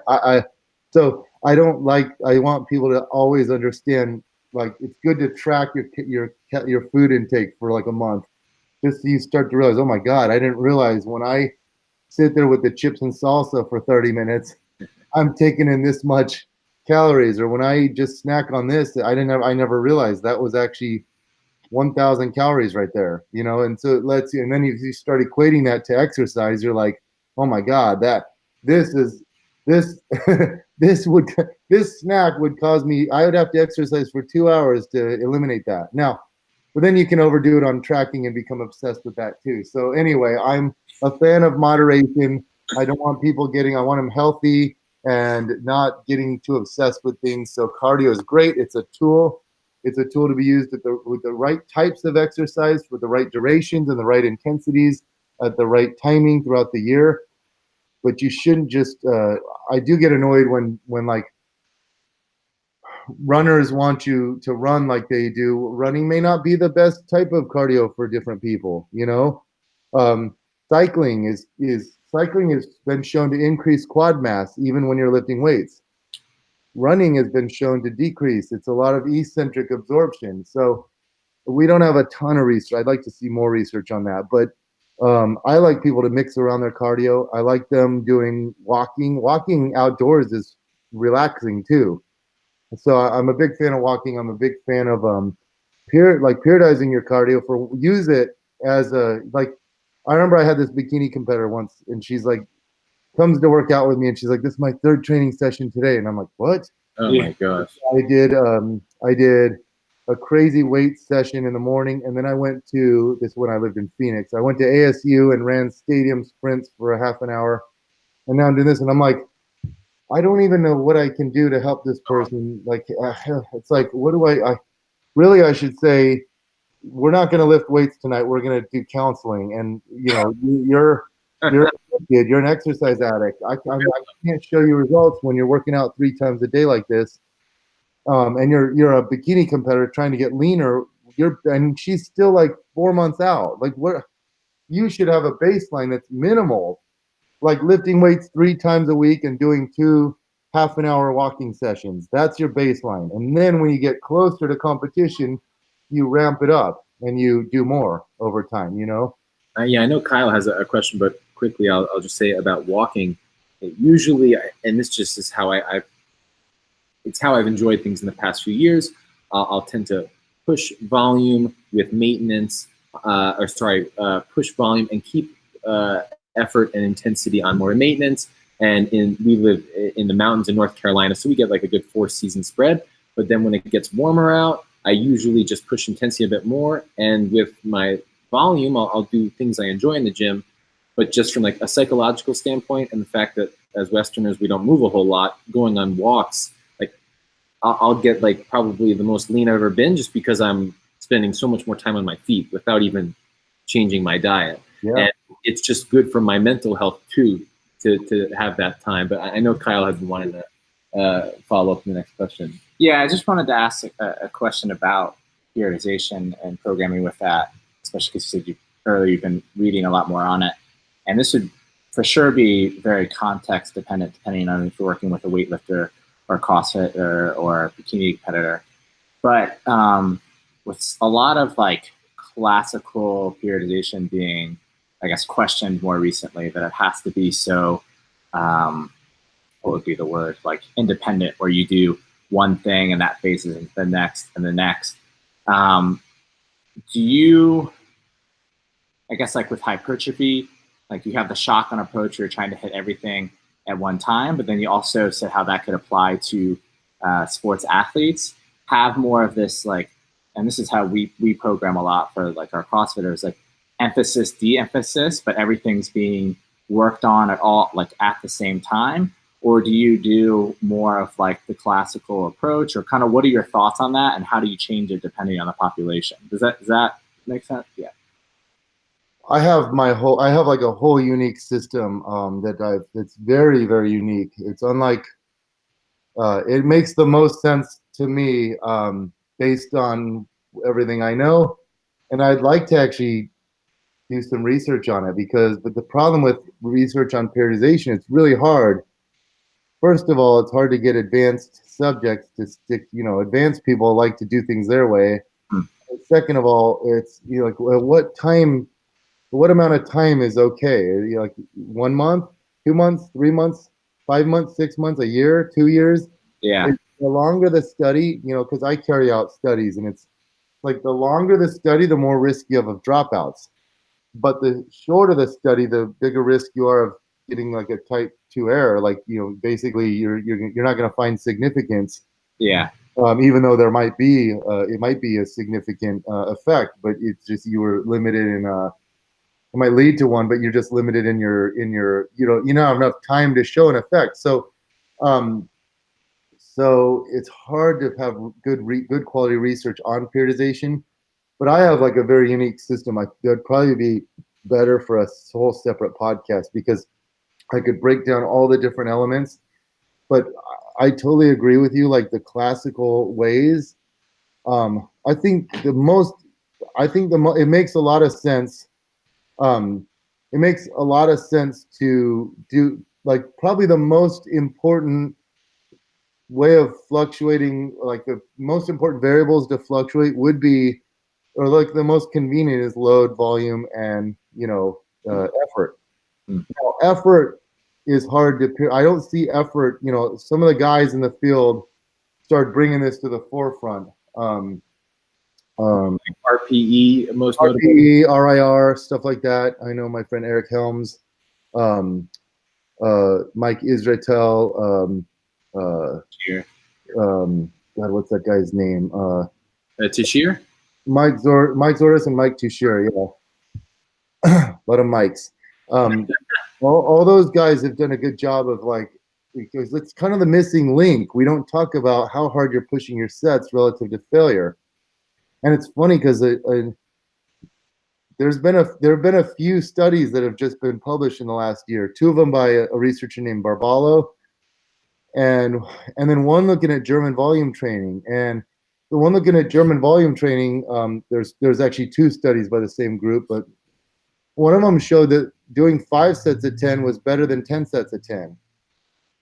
I so I don't like. I want people to always understand. Like, it's good to track your food intake for like a month, just so you start to realize, oh my God, I didn't realize when I sit there with the chips and salsa for 30 minutes, I'm taking in this much calories. Or when I just snack on this, I never realized that was actually 1,000 calories right there, And so it lets you, and then you start equating that to exercise, you're like, oh my God, this this snack would cause me, I would have to exercise for 2 hours to eliminate that. Now, but then you can overdo it on tracking and become obsessed with that too. So anyway, I'm a fan of moderation. I don't want people I want them healthy and not getting too obsessed with things. So cardio is great. It's a tool. It's a tool to be used with the right types of exercise, with the right durations and the right intensities at the right timing throughout the year. But you shouldn't just, I do get annoyed when like runners want you to run like they do. Running may not be the best type of cardio for different people, Um, cycling has been shown to increase quad mass even when you're lifting weights. Running has been shown to decrease. It's a lot of eccentric absorption. So we don't have a ton of research. I'd like to see more research on that, but I like people to mix around their cardio. I like them doing walking. Walking outdoors is relaxing too. So I'm a big fan of walking. I'm a big fan of periodizing your cardio. Use it as I remember I had this bikini competitor once, and she's like, comes to work out with me, and she's like, "This is my third training session today," and I'm like, "What?" Oh my gosh! I did a crazy weight session in the morning, and then I went to this when I lived in Phoenix. I went to ASU and ran stadium sprints for a half an hour, and now I'm doing this, and I'm like, I don't even know what I can do to help this person. Like, it's like, what do I should say, we're not going to lift weights tonight. We're going to do counseling. And, you're a kid, you're an exercise addict. I can't show you results when you're working out 3 times a day like this. And you're a bikini competitor trying to get leaner. And she's still like 4 months out. Like, you should have a baseline that's minimal, like lifting weights 3 times a week and doing 2 half-an-hour walking sessions. That's your baseline. And then when you get closer to competition, you ramp it up and you do more over time, Yeah, I know Kyle has a question, but quickly I'll just say about walking. Usually, and this just is how it's how I've enjoyed things in the past few years. I'll tend to push volume with maintenance, push volume and keep effort and intensity on more maintenance. And we live in the mountains in North Carolina, so we get like a good 4-season spread. But then when it gets warmer out, I usually just push intensity a bit more. And with my volume, I'll do things I enjoy in the gym. But just from like a psychological standpoint, and the fact that as Westerners we don't move a whole lot, going on walks, like I'll get like probably the most lean I've ever been, just because I'm spending so much more time on my feet without even changing my diet. Yeah. And it's just good for my mental health too, to have that time. But I know Kyle has been wanting to follow up in the next question. Yeah, I just wanted to ask a question about periodization and programming with that, especially because you said earlier you've been reading a lot more on it. And this would for sure be very context dependent, depending on if you're working with a weightlifter or CrossFit or bikini competitor. But with a lot of like classical periodization being, I guess, questioned more recently, that it has to be so, what would be the word, like independent, where you do one thing and that phases into the next and the next. Do you, I guess, like with hypertrophy, like you have the shotgun approach, you're trying to hit everything at one time, but then you also said how that could apply to sports athletes, have more of this, like, and this is how we program a lot for like our CrossFitters, like emphasis, de-emphasis, but everything's being worked on at all, like at the same time? Or do you do more of like the classical approach, or kind of what are your thoughts on that, and how do you change it depending on the population? Does that make sense? Yeah. I have like a whole unique system that's very, very unique. It's unlike, it makes the most sense to me based on everything I know. And I'd like to actually do some research on it but the problem with research on periodization, it's really hard. First of all, it's hard to get advanced subjects to stick, advanced people like to do things their way. Second of all, it's, like what amount of time is okay? Like 1 month, 2 months, 3 months, 5 months, 6 months, a year, 2 years? Yeah. The longer the study, because I carry out studies, and it's like the longer the study, the more risk you have of dropouts. But the shorter the study, the bigger risk you are of getting like a type 2 error. Like, basically you're not going to find significance. Yeah. Even though there might be, it might be a significant effect, but it's just you were limited in. It might lead to one, but you're just limited in your you don't have enough time to show an effect. So, so it's hard to have good quality research on periodization. But I have like a very unique system. That'd probably be better for a whole separate podcast, because I could break down all the different elements. But I totally agree with you. Like the classical ways, I think it makes a lot of sense. It makes a lot of sense to do, like, probably the most important way of fluctuating, like the most important variables to fluctuate would be, or like the most convenient is load, volume, and effort. Now, effort is hard to. I don't see effort. Some of the guys in the field start bringing this to the forefront. RPE, most RPE, RIR, stuff like that. I know my friend Eric Helms, Mike Israetel, God, what's that guy's name? Tashir? Mike Zoris and Mike Tushir, yeah. A lot of Mikes. All those guys have done a good job of, like, because it's kind of the missing link. We don't talk about how hard you're pushing your sets relative to failure. And it's funny because there have been a few studies that have just been published in the last year. 2 of them by a researcher named Barbalo, and then one looking at German volume training. And the one looking at German volume training, there's actually 2 studies by the same group, but one of them showed that doing 5 sets of 10 was better than 10 sets of 10.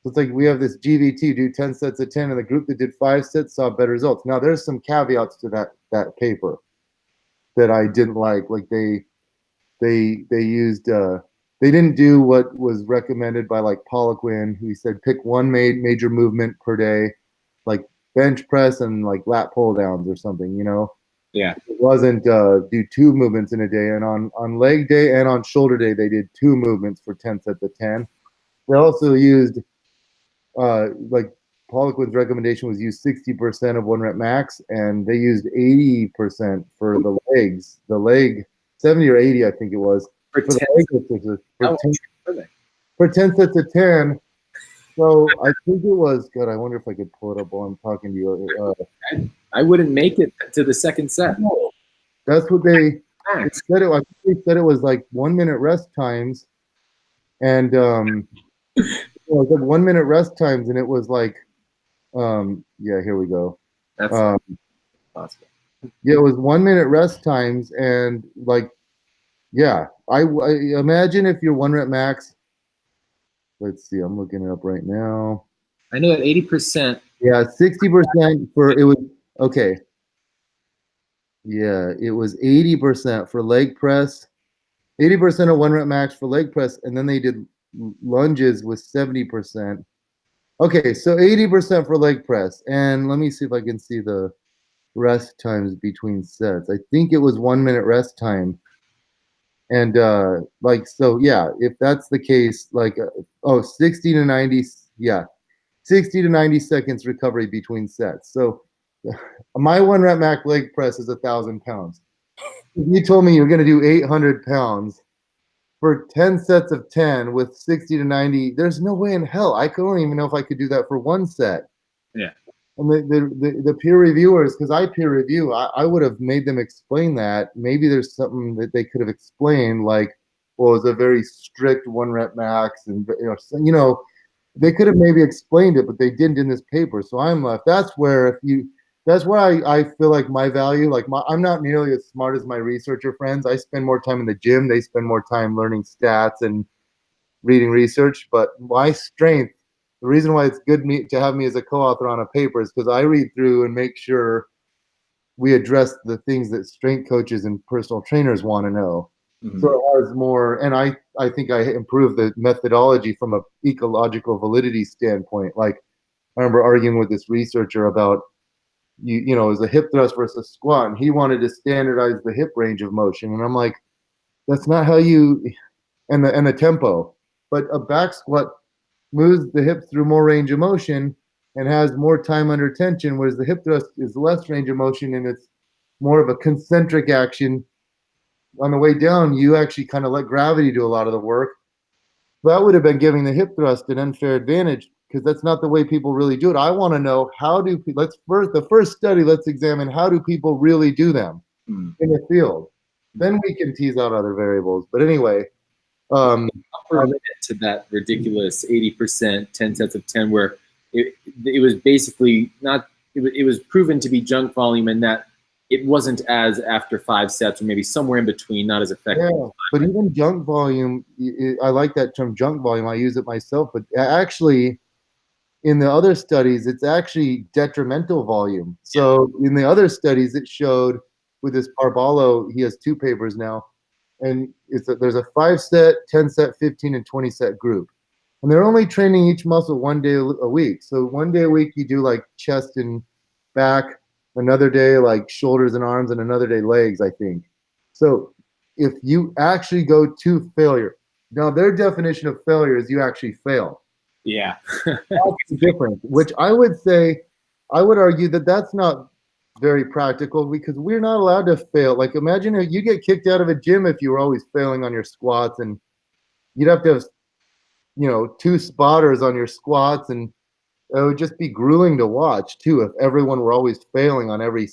So it's like we have this GVT, do 10 sets of 10, and the group that did 5 sets saw better results. Now there's some caveats to that paper that I didn't like. Like they used they didn't do what was recommended by like Poliquin, who said pick one major movement per day, like bench press and like lat pull downs or something, Yeah. It wasn't do 2 movements in a day, and on leg day and on shoulder day they did 2 movements for 10 sets of 10. They also used like Poliquin's recommendation was use 60% of 1 rep max, and they used 80% for the legs. The leg 70 or 80, I think it was, for the leg exercises for 10 sets of 10. So I think it was good. I wonder if I could pull it up while I'm talking to you. I wouldn't make it to the second set. No, that's what they said. I think they said it was like 1 minute rest times, and it was like 1 minute rest times, and it was like, yeah, here we go. That's possible. Yeah, it was 1 minute rest times, and like, yeah, I imagine if your 1 rep max. Let's see, I'm looking it up right now. I know that 80%. Yeah, 60% for it was okay. Yeah, it was 80% for leg press, 80% of 1 rep max for leg press, and then they did lunges with 70%. Okay, so 80% for leg press. And let me see if I can see the rest times between sets. I think it was 1 minute rest time. And like, so yeah, if that's the case, like, oh, 60 to 90, yeah, 60 to 90 seconds recovery between sets. So my 1 rep max leg press is 1,000 pounds. If you told me you're going to do 800 pounds for 10 sets of 10 with 60 to 90, there's no way in hell. I don't even know if I could do that for one set. Yeah. And the peer reviewers, because I peer review, I would have made them explain that. Maybe there's something that they could have explained, like, well, it's a very strict 1 rep max, and they could have maybe explained it, but they didn't in this paper. So I'm left. That's where I feel like my value, like I'm not nearly as smart as my researcher friends. I spend more time in the gym. They spend more time learning stats and reading research. But my strength, the reason why it's good to have me as a co-author on a paper is because I read through and make sure we address the things that strength coaches and personal trainers want to know. Mm-hmm. So it has more, and I think I improved the methodology from a ecological validity standpoint. Like I remember arguing with this researcher about it was a hip thrust versus squat, and he wanted to standardize the hip range of motion, and I'm like, that's not how you, and the tempo. But a back squat moves the hips through more range of motion and has more time under tension, whereas the hip thrust is less range of motion and it's more of a concentric action. On the way down, you actually kind of let gravity do a lot of the work. That would have been giving the hip thrust an unfair advantage because that's not the way people really do it. I want to know the first study, let's examine how do people really do them in the field. Then we can tease out other variables. But anyway, to that ridiculous 80%, 10 sets of 10, where it was basically not, it was proven to be junk volume, and that it wasn't as after 5 sets, or maybe somewhere in between, not as effective. Yeah, but even junk volume, I like that term junk volume. I use it myself, but actually in the other studies, it's actually detrimental volume. So in the other studies, it showed with this Barbalo, he has 2 papers now, and there's a 5-set, 10-set, 15, and 20-set group. And they're only training each muscle 1 day a week. So 1 day a week, you do like chest and back, another day like shoulders and arms, and another day legs, I think. So if you actually go to failure, now their definition of failure is you actually fail. Yeah. That's the difference, which I would argue that that's not very practical because we're not allowed to fail. Like imagine if you get kicked out of a gym if you were always failing on your squats, and you'd have to have 2 spotters on your squats, and it would just be grueling to watch too if everyone were always failing on every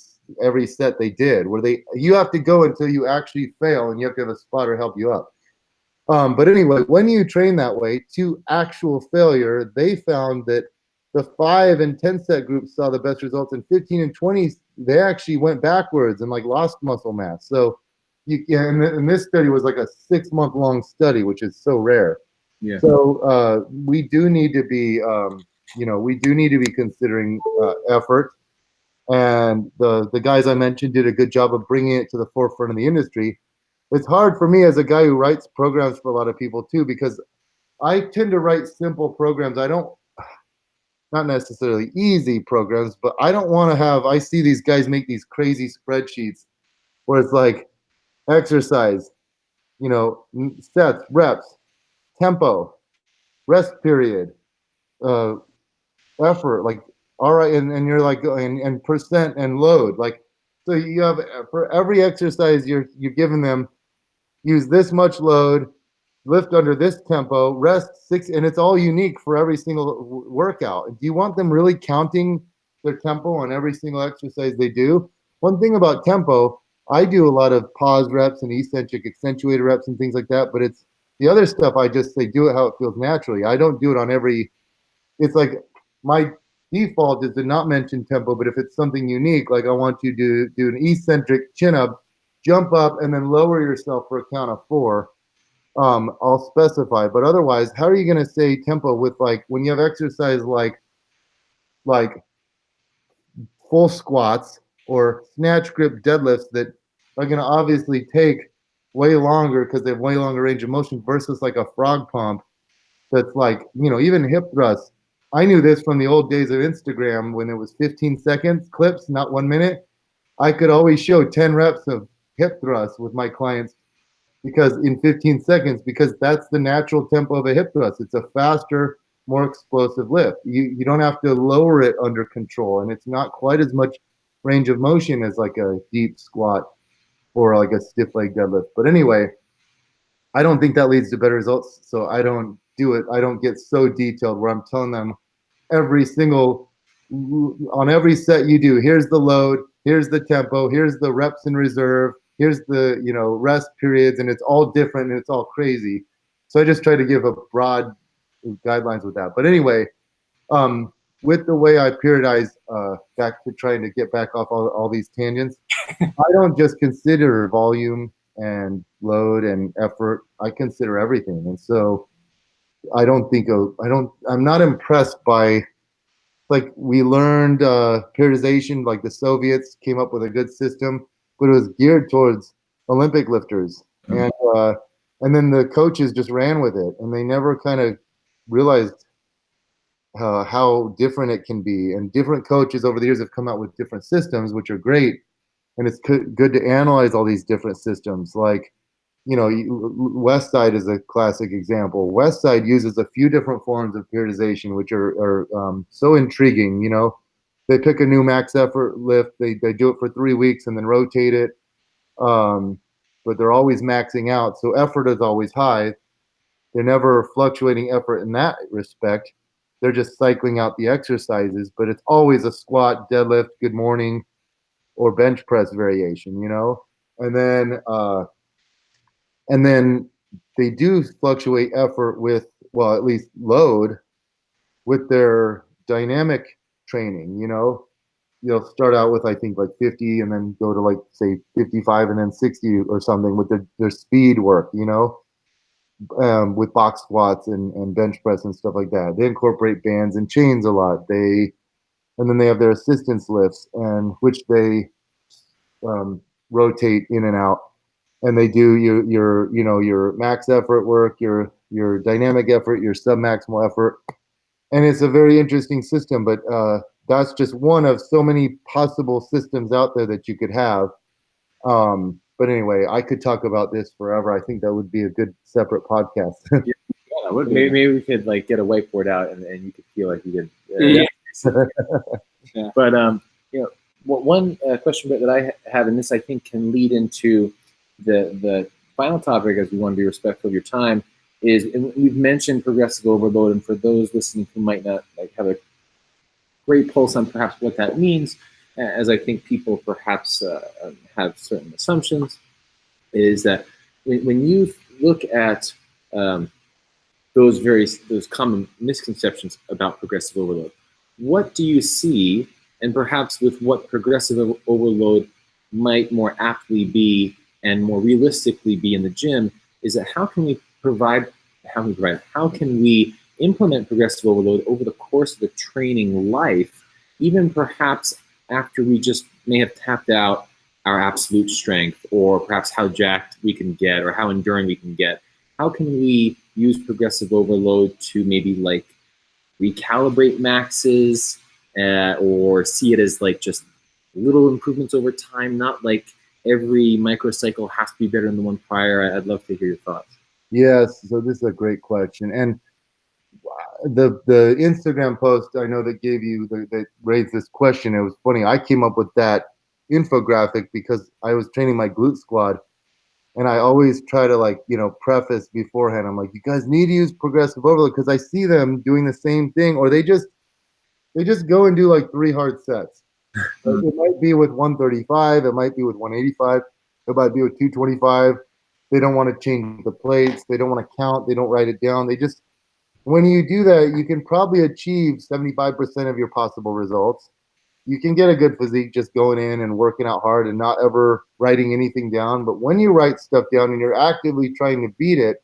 set they did, you have to go until you actually fail, and you have to have a spotter help you up. But anyway, when you train that way to actual failure, they found that the 5 and 10 set groups saw the best results, and 15 and 20 they actually went backwards and like lost muscle mass. So and this study was like a 6-month long study, which is so rare. Yeah. So we do need to be considering effort, and the guys I mentioned did a good job of bringing it to the forefront of the industry. It's hard for me as a guy who writes programs for a lot of people too, because I tend to write simple programs. Not necessarily easy programs, but I don't want to I see these guys make these crazy spreadsheets where it's like exercise, sets, reps, tempo, rest period, effort, like, all right, and you're like, and percent and load, like, so you have for every exercise you're giving them, use this much load, lift under this tempo, rest 6, and it's all unique for every single workout. Do you want them really counting their tempo on every single exercise they do? One thing about tempo, I do a lot of pause reps and eccentric accentuated reps and things like that, but it's the other stuff I just say do it how it feels naturally. I don't do it on it's like my default is to not mention tempo, but if it's something unique, like I want you to do an eccentric chin up, jump up, and then lower yourself for a count of 4. I'll specify, but otherwise, how are you going to say tempo with like when you have exercise like full squats or snatch grip deadlifts that are going to obviously take way longer because they have way longer range of motion versus like a frog pump that's like, even hip thrusts. I knew this from the old days of Instagram when it was 15 seconds clips, not 1 minute. I could always show 10 reps of hip thrusts with my clients because in 15 seconds, because that's the natural tempo of a hip thrust. It's a faster, more explosive lift. You don't have to lower it under control, and it's not quite as much range of motion as like a deep squat or like a stiff leg deadlift. But anyway, I don't think that leads to better results, so I don't do it. I don't get so detailed where I'm telling them on every set you do, here's the load, here's the tempo, here's the reps in reserve, here's the rest periods, and it's all different and it's all crazy. So I just try to give a broad guidelines with that. But anyway, with the way I periodize, back to trying to get back off all these tangents, I don't just consider volume and load and effort. I consider everything. And so I'm not impressed by, like, we learned periodization, like the Soviets came up with a good system, but it was geared towards Olympic lifters. Mm-hmm. And then the coaches just ran with it, and they never kind of realized how different it can be. And different coaches over the years have come out with different systems, which are great. And it's good to analyze all these different systems. Like, Westside is a classic example. Westside uses a few different forms of periodization, which are so intriguing. They pick a new max effort lift, they do it for 3 weeks and then rotate it. But they're always maxing out, so effort is always high. They're never fluctuating effort in that respect. They're just cycling out the exercises, but it's always a squat, deadlift, good morning, or bench press variation, and then they do fluctuate effort with, well, at least load with their dynamic training. You'll start out with, I think, like 50 and then go to like, say, 55 and then 60 or something with their speed work, with box squats and bench press and stuff like that. They incorporate bands and chains a lot. And then they have their assistance lifts, and which they rotate in and out. And they do your max effort work, your dynamic effort, your sub-maximal effort. And it's a very interesting system, but that's just one of so many possible systems out there that you could have. But anyway, I could talk about this forever. I think that would be a good separate podcast. Yeah, maybe we could like get a whiteboard out and you could feel like you could. Yeah. But one question that I have, and this I think can lead into the final topic, as we want to be respectful of your time, is, and we've mentioned progressive overload, and for those listening who might not like have a great pulse on perhaps what that means, as I think people perhaps have certain assumptions, is that when you look at those common misconceptions about progressive overload, what do you see, and perhaps with what progressive overload might more aptly be and more realistically be in the gym, is that how can we implement progressive overload over the course of the training life, even perhaps after we just may have tapped out our absolute strength, or perhaps how jacked we can get or how enduring we can get? How can we use progressive overload to maybe like recalibrate maxes, or see it as like just little improvements over time, not like every microcycle has to be better than the one prior? I'd love to hear your thoughts. Yes, so this is a great question. And the Instagram post I know that gave you that raised this question, it was funny. I came up with that infographic because I was training my glute squad, and I always try to preface beforehand. I'm like, you guys need to use progressive overload because I see them doing the same thing, or they just go and do like 3 hard sets. Like, it might be with 135, it might be with 185, it might be with 225. They don't want to change the plates, they don't want to count, they don't write it down. They just, when you do that, you can probably achieve 75% of your possible results. You can get a good physique just going in and working out hard and not ever writing anything down. But when you write stuff down and you're actively trying to beat it,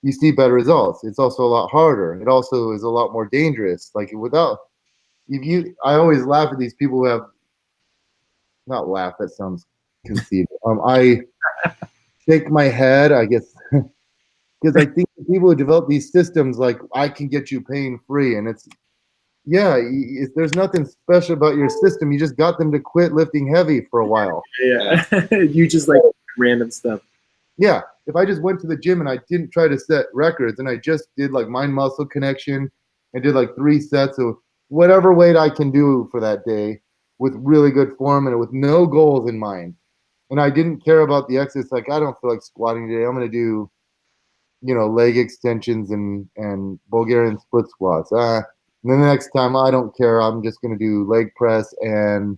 you see better results. It's also a lot harder. It also is a lot more dangerous. Like I always laugh at these people who have not laugh, that sounds conceited. I shake my head, I guess, because I think the people who develop these systems, like, I can get you pain free, and it's, yeah, there's nothing special about your system. You just got them to quit lifting heavy for a while. Yeah. You just like random stuff. Yeah. If I just went to the gym and I didn't try to set records and I just did like mind muscle connection and did like 3 sets of whatever weight I can do for that day with really good form and with no goals in mind. And I didn't care about the exercise. Like, I don't feel like squatting today. I'm going to do, leg extensions and Bulgarian split squats. And then the next time, I don't care. I'm just going to do leg press and,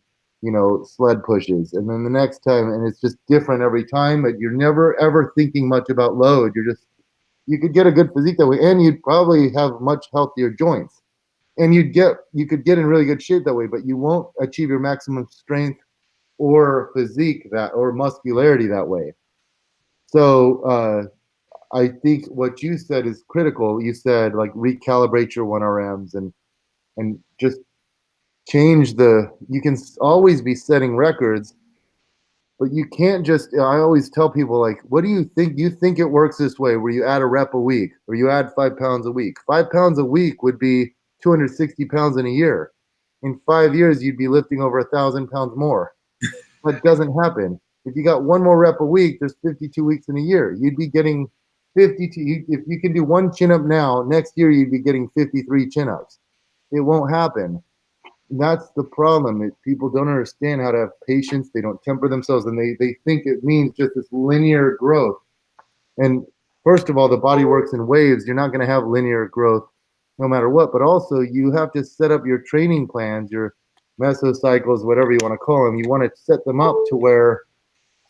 sled pushes. And then the next time, and it's just different every time, but you're never, ever thinking much about load. You could get a good physique that way, and you'd probably have much healthier joints. And you could get in really good shape that way, but you won't achieve your maximum strength or physique or muscularity that way. So, I think what you said is critical. You said like recalibrate your 1RMs and just change you can always be setting records, but you can't I always tell people, like, what do you think? You think it works this way where you add a rep a week or you add 5 pounds a week. 5 pounds a week would be 260 pounds in a year. In 5 years, you'd be lifting over 1,000 pounds more. That doesn't happen. If you got one more rep a week, there's 52 weeks in a year. You'd be getting 52. If you can do one chin up now, next year you'd be getting 53 chin ups. It won't happen. And that's the problem. People don't understand how to have patience. They don't temper themselves, and they think it means just this linear growth. And first of all, the body works in waves. You're not going to have linear growth no matter what. But also, you have to set up your training plans, your mesocycles, whatever you want to call them. You want to set them up to where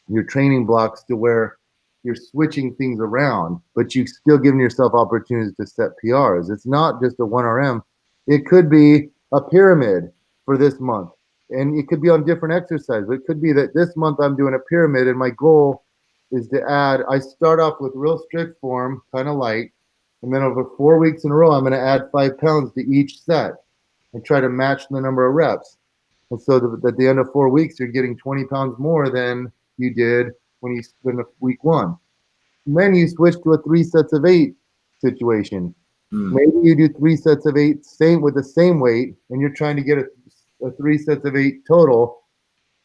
your training blocks to where you're switching things around, but you're still giving yourself opportunities to set PRs. It's not just a 1RM. It could be a pyramid for this month, and it could be on different exercises. It could be that this month I'm doing a pyramid, and my goal is to I start off with real strict form, kind of light, and then over 4 weeks in a row, I'm going to add 5 pounds to each set and try to match the number of reps. And so at the end of 4 weeks, you're getting 20 pounds more than you did when you spend week 1. And then you switch to a 3 sets of 8 situation. Maybe you do 3 sets of 8 with the same weight, and you're trying to get a 3 sets of 8 total.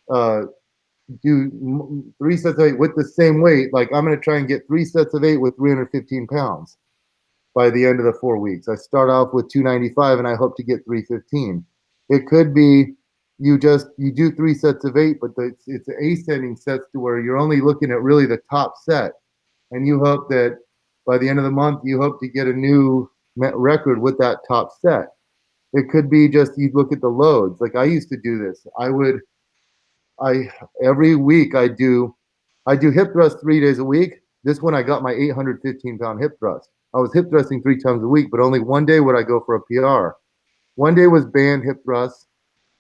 Do 3 sets of 8 with the same weight. Like, I'm going to try and get 3 sets of 8 with 315 pounds by the end of the 4 weeks. I start off with 295, and I hope to get 315. It could be you do 3 sets of 8, but it's ascending sets to where you're only looking at really the top set, and you hope that by the end of the month you hope to get a new record with that top set. It could be just you look at the loads. Like, I used to do this. Every week I do hip thrust 3 days a week. This one I got my 815-pound hip thrust. I was hip thrusting 3 times a week, but only one day would I go for a PR. One day was band hip thrust.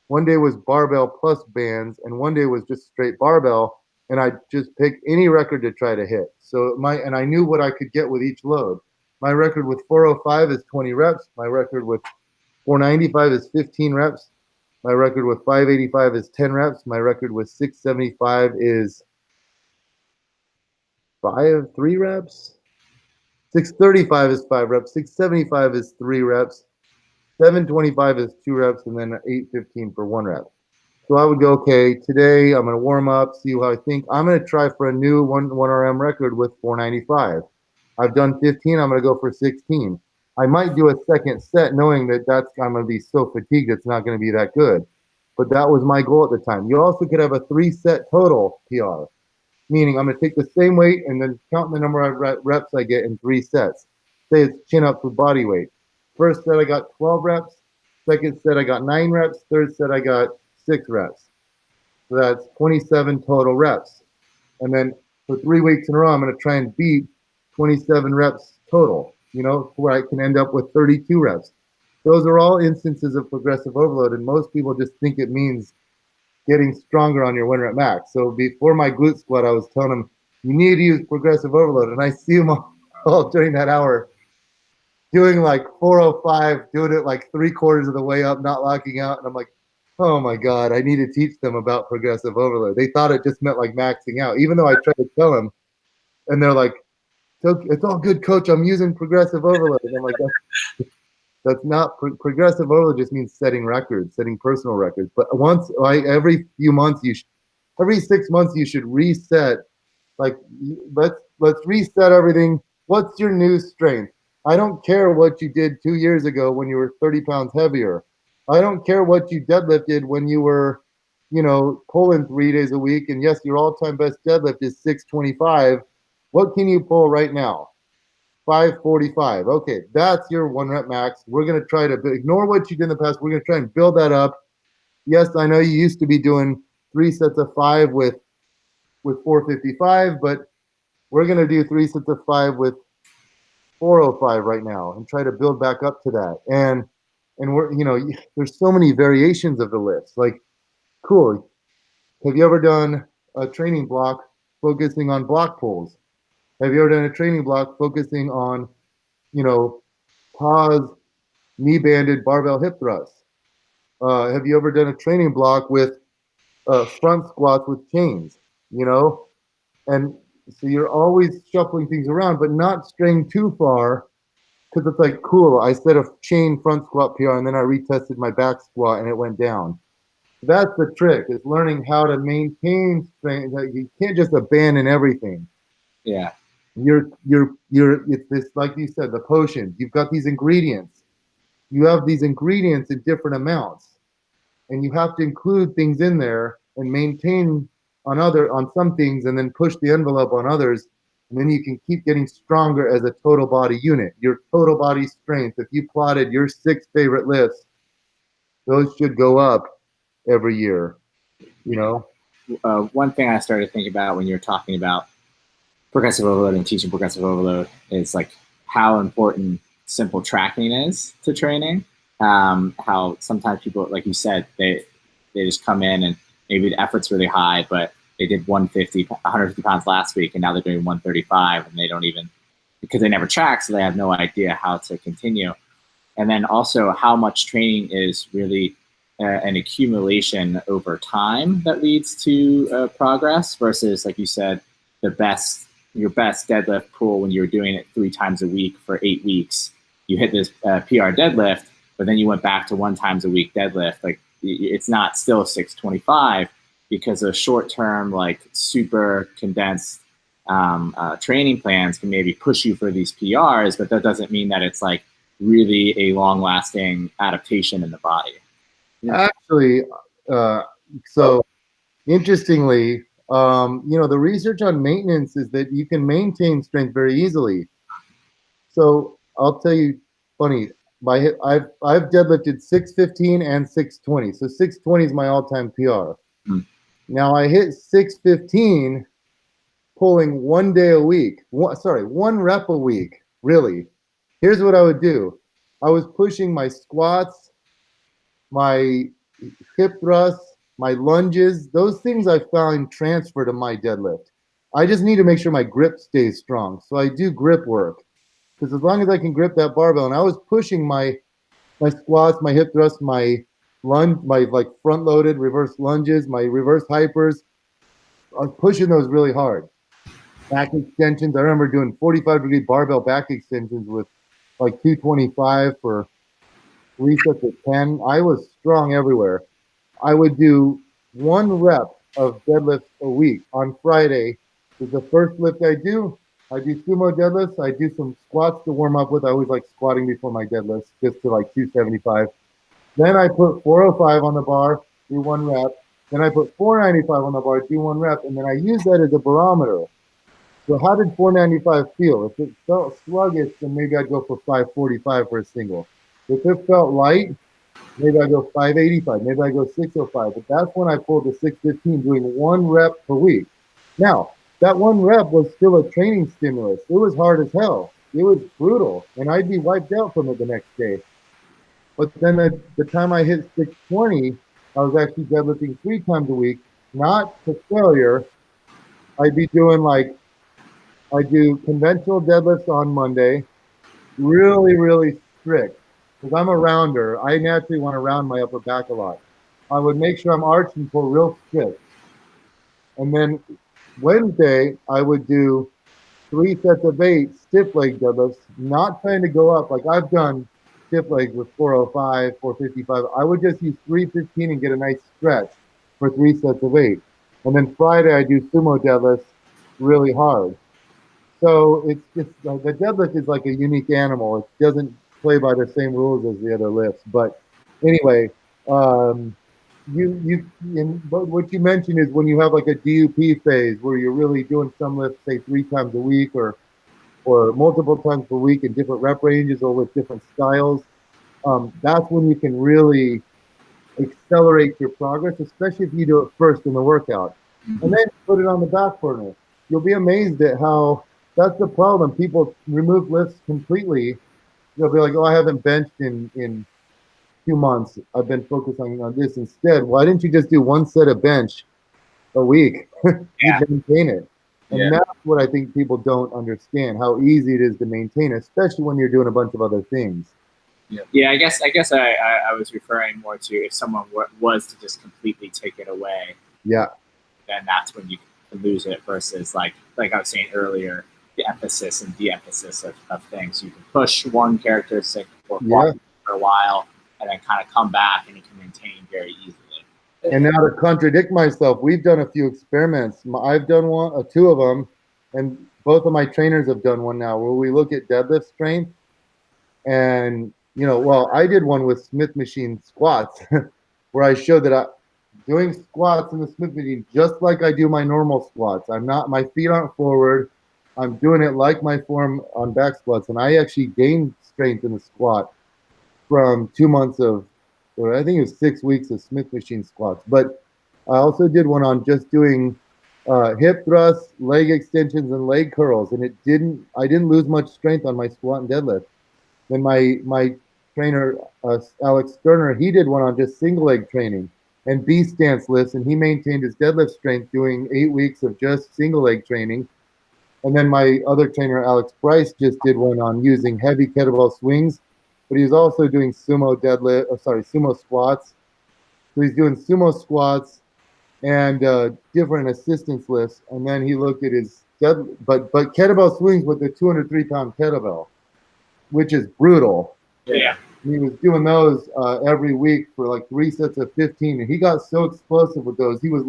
One day was barbell plus bands, and one day was just straight barbell. And I just picked any record to try to hit. And I knew what I could get with each load. My record with 405 is 20 reps. My record with 495 is 15 reps. My record with 585 is 10 reps. My record with 675 is 3 reps. 635 is 5 reps. 675 is 3 reps. 725 is 2 reps, and then 815 for 1 rep. So I would go, okay, today I'm going to warm up, see how I think. I'm going to try for a new 1RM record with 495. I've done 15. I'm going to go for 16. I might do a second set knowing that I'm going to be so fatigued it's not going to be that good. But that was my goal at the time. You also could have a 3-set total PR, meaning I'm going to take the same weight and then count the number of reps I get in 3 sets. Say it's chin up with body weight. First set I got 12 reps. Second set I got 9 reps. Third set I got 6 reps. So that's 27 total reps. And then for 3 weeks in a row, I'm going to try and beat 27 reps total, where I can end up with 32 reps. Those are all instances of progressive overload, and most people just think it means getting stronger on your 1 rep max. So before my glute squat, I was telling them, you need to use progressive overload. And I see them all during that hour doing like 405, doing it like 3/4 of the way up, not locking out. And I'm like, Oh my God, I need to teach them about progressive overload. They thought it just meant like maxing out, even though I tried to tell them, and they're like, it's all good, coach. I'm using progressive overload. And I'm like, that's not progressive overload. Just means setting records, setting personal records. But once, like every few months, every 6 months, you should reset. Like, let's reset everything. What's your new strength? I don't care what you did 2 years ago when you were 30 pounds heavier. I don't care what you deadlifted when you were, pulling 3 days a week. And yes, your all-time best deadlift is 625. What can you pull right now? 545. Okay, that's your 1 rep max. We're going to try to ignore what you did in the past. We're going to try and build that up. Yes, I know you used to be doing 3 sets of 5 with 455, but we're going to do 3 sets of 5 with 405 right now and try to build back up to that. And we're, there's so many variations of the lifts. Like, cool. Have you ever done a training block focusing on block pulls? Have you ever done a training block focusing on, pause, knee banded barbell hip thrusts? Have you ever done a training block with front squats with chains? And so you're always shuffling things around, but not straying too far, because it's like, cool, I set a chain front squat PR and then I retested my back squat and it went down. That's the trick, is learning how to maintain strength. You can't just abandon everything. Yeah. It's this, like you said, the potion. You've got these ingredients. You have these ingredients in different amounts, and you have to include things in there and maintain on some things, and then push the envelope on others, and then you can keep getting stronger as a total body unit. Your total body strength, if you plotted your 6 favorite lifts, those should go up every year. One thing I started thinking about when you're talking about progressive overload and teaching progressive overload is like how important simple tracking is to training. How sometimes people, like you said, they just come in and maybe the effort's really high, but they did 150 pounds last week, and now they're doing 135, and they don't even, because they never track, so they have no idea how to continue. And then also how much training is really an accumulation over time that leads to progress versus, like you said, your best deadlift pull when you're doing it 3 times a week for 8 weeks. You hit this PR deadlift, but then you went back to 1 times a week deadlift. Like, it's not still 625 because of short-term, like super condensed training plans can maybe push you for these PRs, but that doesn't mean that it's like really a long-lasting adaptation in the body. Actually, so interestingly, the research on maintenance is that you can maintain strength very easily. So I'll tell you, funny, I've deadlifted 615 and 620. So 620 is my all-time PR. Now I hit 615 pulling 1 day a week. 1 rep a week, really. Here's what I would do. I was pushing my squats, my hip thrusts, my lunges. Those things I found transfer to my deadlift. I just need to make sure my grip stays strong. So I do grip work, because as long as I can grip that barbell, and I was pushing my squats, my hip thrusts, my lunge, my like front loaded reverse lunges, my reverse hypers, I was pushing those really hard. Back extensions, I remember doing 45-degree barbell back extensions with like 225 for 3 sets of 10. I was strong everywhere. I would do 1 rep of deadlifts a week. On Friday is the first lift I do. I do sumo deadlifts. I do some squats to warm up with. I always like squatting before my deadlifts, just to like 275. Then I put 405 on the bar, do 1 rep. Then I put 495 on the bar, do 1 rep. And then I use that as a barometer. So how did 495 feel? If it felt sluggish, then maybe I'd go for 545 for a single. If it felt light, maybe I go 585, maybe I go 605. But that's when I pulled the 615, doing 1 rep per week. Now, that 1 rep was still a training stimulus. It was hard as hell. It was brutal, and I'd be wiped out from it the next day. But then at the time I hit 620, I was actually deadlifting 3 times a week, not to failure. I'd be doing I do conventional deadlifts on Monday, really, really strict. Because I'm a rounder, I naturally want to round my upper back a lot. I would make sure I'm arching for real strict. And then Wednesday, I would do 3 sets of 8 stiff leg deadlifts, not trying to go up. Like I've done stiff legs with 405, 455. I would just use 315 and get a nice stretch for 3 sets of 8. And then Friday, I do sumo deadlifts really hard. So it's the deadlift is like a unique animal. It doesn't play by the same rules as the other lifts. But anyway, but what you mentioned is when you have like a DUP phase where you're really doing some lifts, say 3 times a week or multiple times per week in different rep ranges or with different styles. That's when you can really accelerate your progress, especially if you do it first in the workout, and then put it on the back burner. You'll be amazed at how that's the problem. People remove lifts completely. They'll be like, "Oh, I haven't benched in 2 months. I've been focusing on this instead." Why didn't you just do 1 set of bench a week? You maintain it. And that's what I think people don't understand, how easy it is to maintain, especially when you're doing a bunch of other things. Yeah, I guess I was referring more to if someone was to just completely take it away. Yeah. Then that's when you can lose it versus like I was saying earlier, the emphasis and de-emphasis of things. You can push one characteristic for a while and then kind of come back and you can maintain very easily. And now to contradict myself, we've done a few experiments. I've done one, 2 of them, and both of my trainers have done one now where we look at deadlift strength. And, I did one with Smith machine squats where I showed that doing squats in the Smith machine just like I do my normal squats. My feet aren't forward. I'm doing it like my form on back squats. And I actually gained strength in the squat from 2 months of, or I think it was 6 weeks of Smith machine squats. But I also did one on just doing hip thrusts, leg extensions, and leg curls, and I didn't lose much strength on my squat and deadlift. Then my trainer Alex Sterner, he did one on just single leg training and B stance lifts, and he maintained his deadlift strength doing 8 weeks of just single leg training. And then my other trainer Alex Bryce just did one on using heavy kettlebell swings, but he's also doing sumo squats. So he's doing sumo squats and different assistance lifts. And then he looked at his but kettlebell swings with the 203-pound kettlebell, which is brutal. Yeah. He was doing those every week for like 3 sets of 15, and he got so explosive with those. He was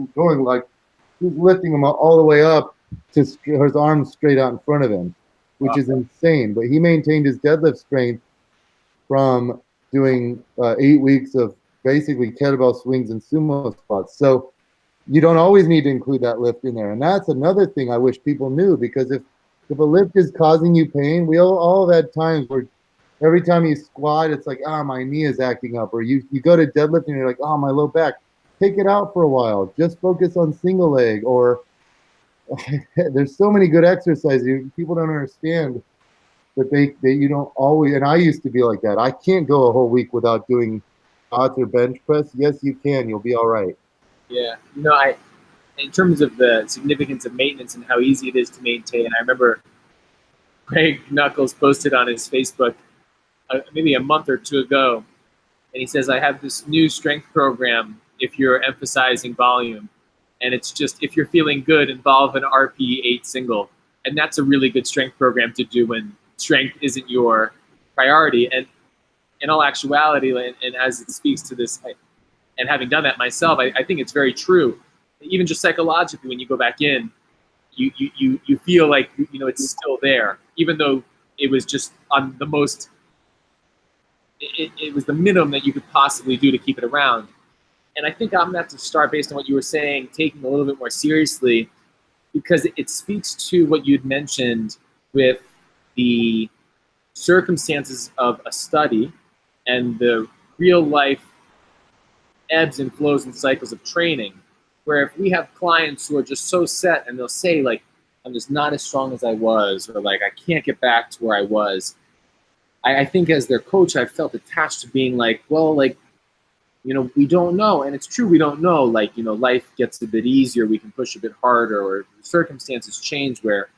lifting them all the way up to his arms straight out in front of him, which is insane. But he maintained his deadlift strength from doing 8 weeks of basically kettlebell swings and sumo squats. So you don't always need to include that lift in there. And that's another thing I wish people knew, because if a lift is causing you pain, we all have had times where every time you squat, it's like, my knee is acting up. Or you go to deadlift and you're like, my low back. Take it out for a while. Just focus on single leg. Or there's so many good exercises. People don't understand that you don't always, and I used to be like that. I can't go a whole week without doing squats or bench press. Yes, you can. You'll be all right. Yeah. In terms of the significance of maintenance and how easy it is to maintain, I remember Greg Knuckles posted on his Facebook maybe a month or 2 ago, and he says, I have this new strength program if you're emphasizing volume, and it's just, if you're feeling good, involve an RP8 single. And that's a really good strength program to do when strength isn't your priority. And in all actuality, and as it speaks to this, and having done that myself, I think it's very true. Even just psychologically, when you go back in, you feel like, it's still there, even though it was just on the most, it was the minimum that you could possibly do to keep it around. And I think I'm going to have to start, based on what you were saying, taking a little bit more seriously, because it speaks to what you'd mentioned with the circumstances of a study and the real life ebbs and flows and cycles of training, where if we have clients who are just so set and they'll say, like, I'm just not as strong as I was, or like, I can't get back to where I was. I think as their coach, I felt attached to being like, well, like, we don't know. And it's true, we don't know. Like, life gets a bit easier, we can push a bit harder, or circumstances change where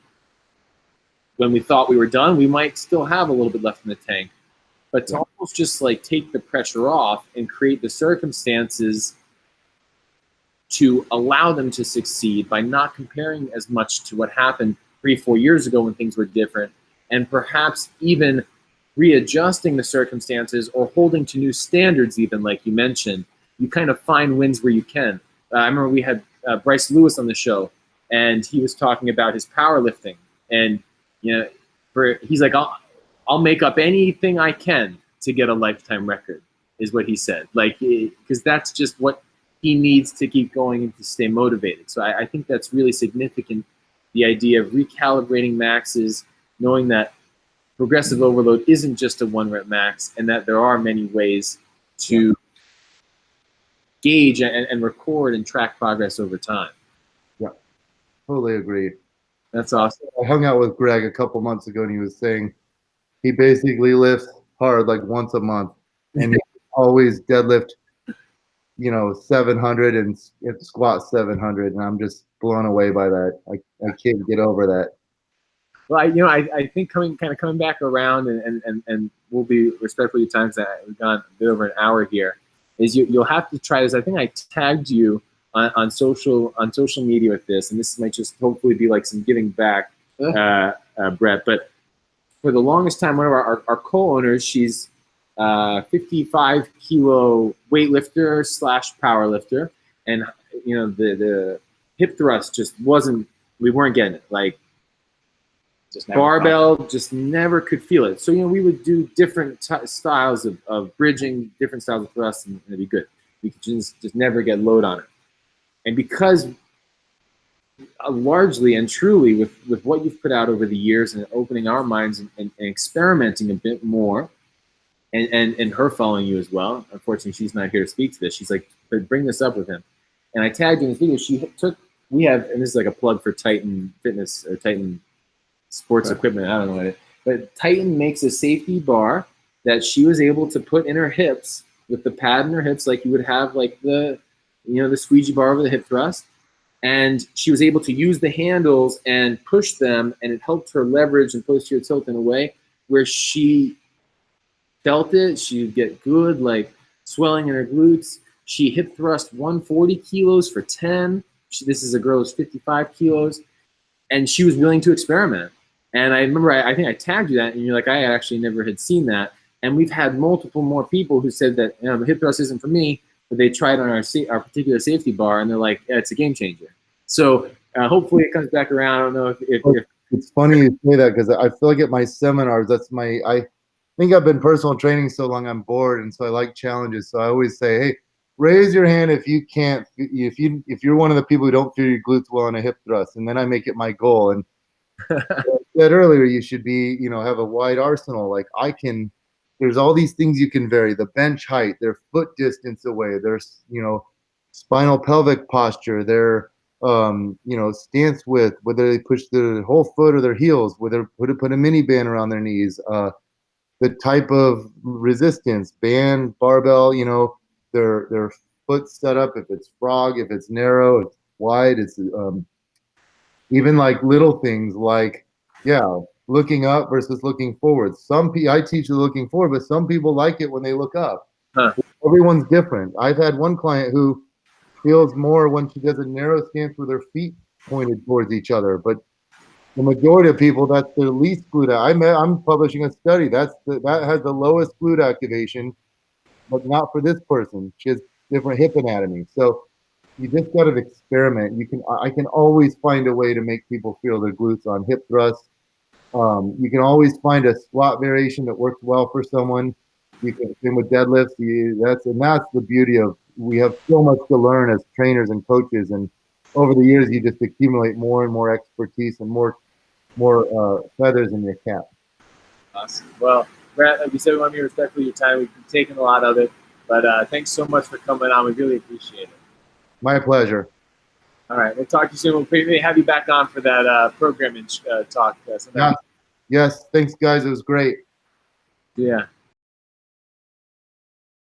when we thought we were done, we might still have a little bit left in the tank. But to almost just like take the pressure off and create the circumstances to allow them to succeed by not comparing as much to what happened 3-4 years ago when things were different, and perhaps even readjusting the circumstances or holding to new standards, even like you mentioned. You kind of find wins where you can. I remember we had Bryce Lewis on the show, and he was talking about his powerlifting, and he's like, I'll make up anything I can to get a lifetime record, is what he said. Like, because that's just what he needs to keep going and to stay motivated. So I think that's really significant. The idea of recalibrating maxes, knowing that progressive overload isn't just a 1-rep max, and that there are many ways to gauge and record and track progress over time. Yeah, totally agree. That's awesome. I hung out with Greg a couple months ago, and he was saying he basically lifts hard like once a month, and he always deadlift, 700 and squat 700, and I'm just blown away by that. I can't get over that. Well, I think coming back around, and we'll be respectful of your time, because we've gone a bit over an hour here, is you'll have to try this. I think I tagged you on social media with this, and this might just hopefully be like some giving back, Bret. But for the longest time, one of our co-owners, she's 55 kilo weightlifter / powerlifter, and the hip thrust just we weren't getting it. Like, barbell just never could feel it. So we would do different styles of bridging, different styles of thrust, and it'd be good. We could just never get load on it. And because largely and truly with what you've put out over the years and opening our minds and experimenting a bit more, and her following you as well. Unfortunately, she's not here to speak to this. She's like, bring this up with him. And I tagged in this video. We have, and this is like a plug for Titan Fitness or Titan Sports Equipment. I don't know what it is. But Titan makes a safety bar that she was able to put in her hips with the pad in her hips, like you would have like the squeegee bar over the hip thrust. And she was able to use the handles and push them, and it helped her leverage and posterior tilt in a way where she felt it. She would get good, like, swelling in her glutes. She hip thrust 140 kilos for 10. This is a girl who's 55 kilos. And she was willing to experiment. And I remember, I think I tagged you that, and you're like, I actually never had seen that. And we've had multiple more people who said that, the hip thrust isn't for me, but they tried on our particular safety bar, and they're like, yeah, it's a game changer. So hopefully it comes back around. I don't know if it's funny you say that, because I feel like at my seminars, I think I've been personal training so long, I'm bored, and so I like challenges. So I always say, hey, raise your hand if you can't, if you're one of the people who don't feel your glutes well in a hip thrust, and then I make it my goal. And I said earlier, you should be, have a wide arsenal. Like, there's all these things you can vary: the bench height, their foot distance away, their spinal pelvic posture, their stance width, whether they push the whole foot or their heels, whether put a mini band around their knees, the type of resistance, band, barbell, their foot setup, if it's frog, if it's narrow, it's wide, it's even like little things like, looking up versus looking forward. I teach you looking forward, but some people like it when they look up. Everyone's different. I've had one client who feels more when she does a narrow stance with her feet pointed towards each other, but the majority of people, that's their least glute. I'm publishing a study that has the lowest glute activation, but not for this person. She has different hip anatomy. So you just got to experiment. I can always find a way to make people feel their glutes on hip thrusts. You can always find a squat variation that works well for someone. You can, same with deadlifts. That's the beauty of, we have so much to learn as trainers and coaches, and over the years you just accumulate more and more expertise and more feathers in your cap. Awesome. Well, Bret, like you said, we want to be respectful of your time. We've taken a lot of it, but thanks so much for coming on. We really appreciate it. My pleasure. All right, we'll talk to you soon. We'll maybe have you back on for that programming talk. Yes, thanks, guys. It was great. Yeah.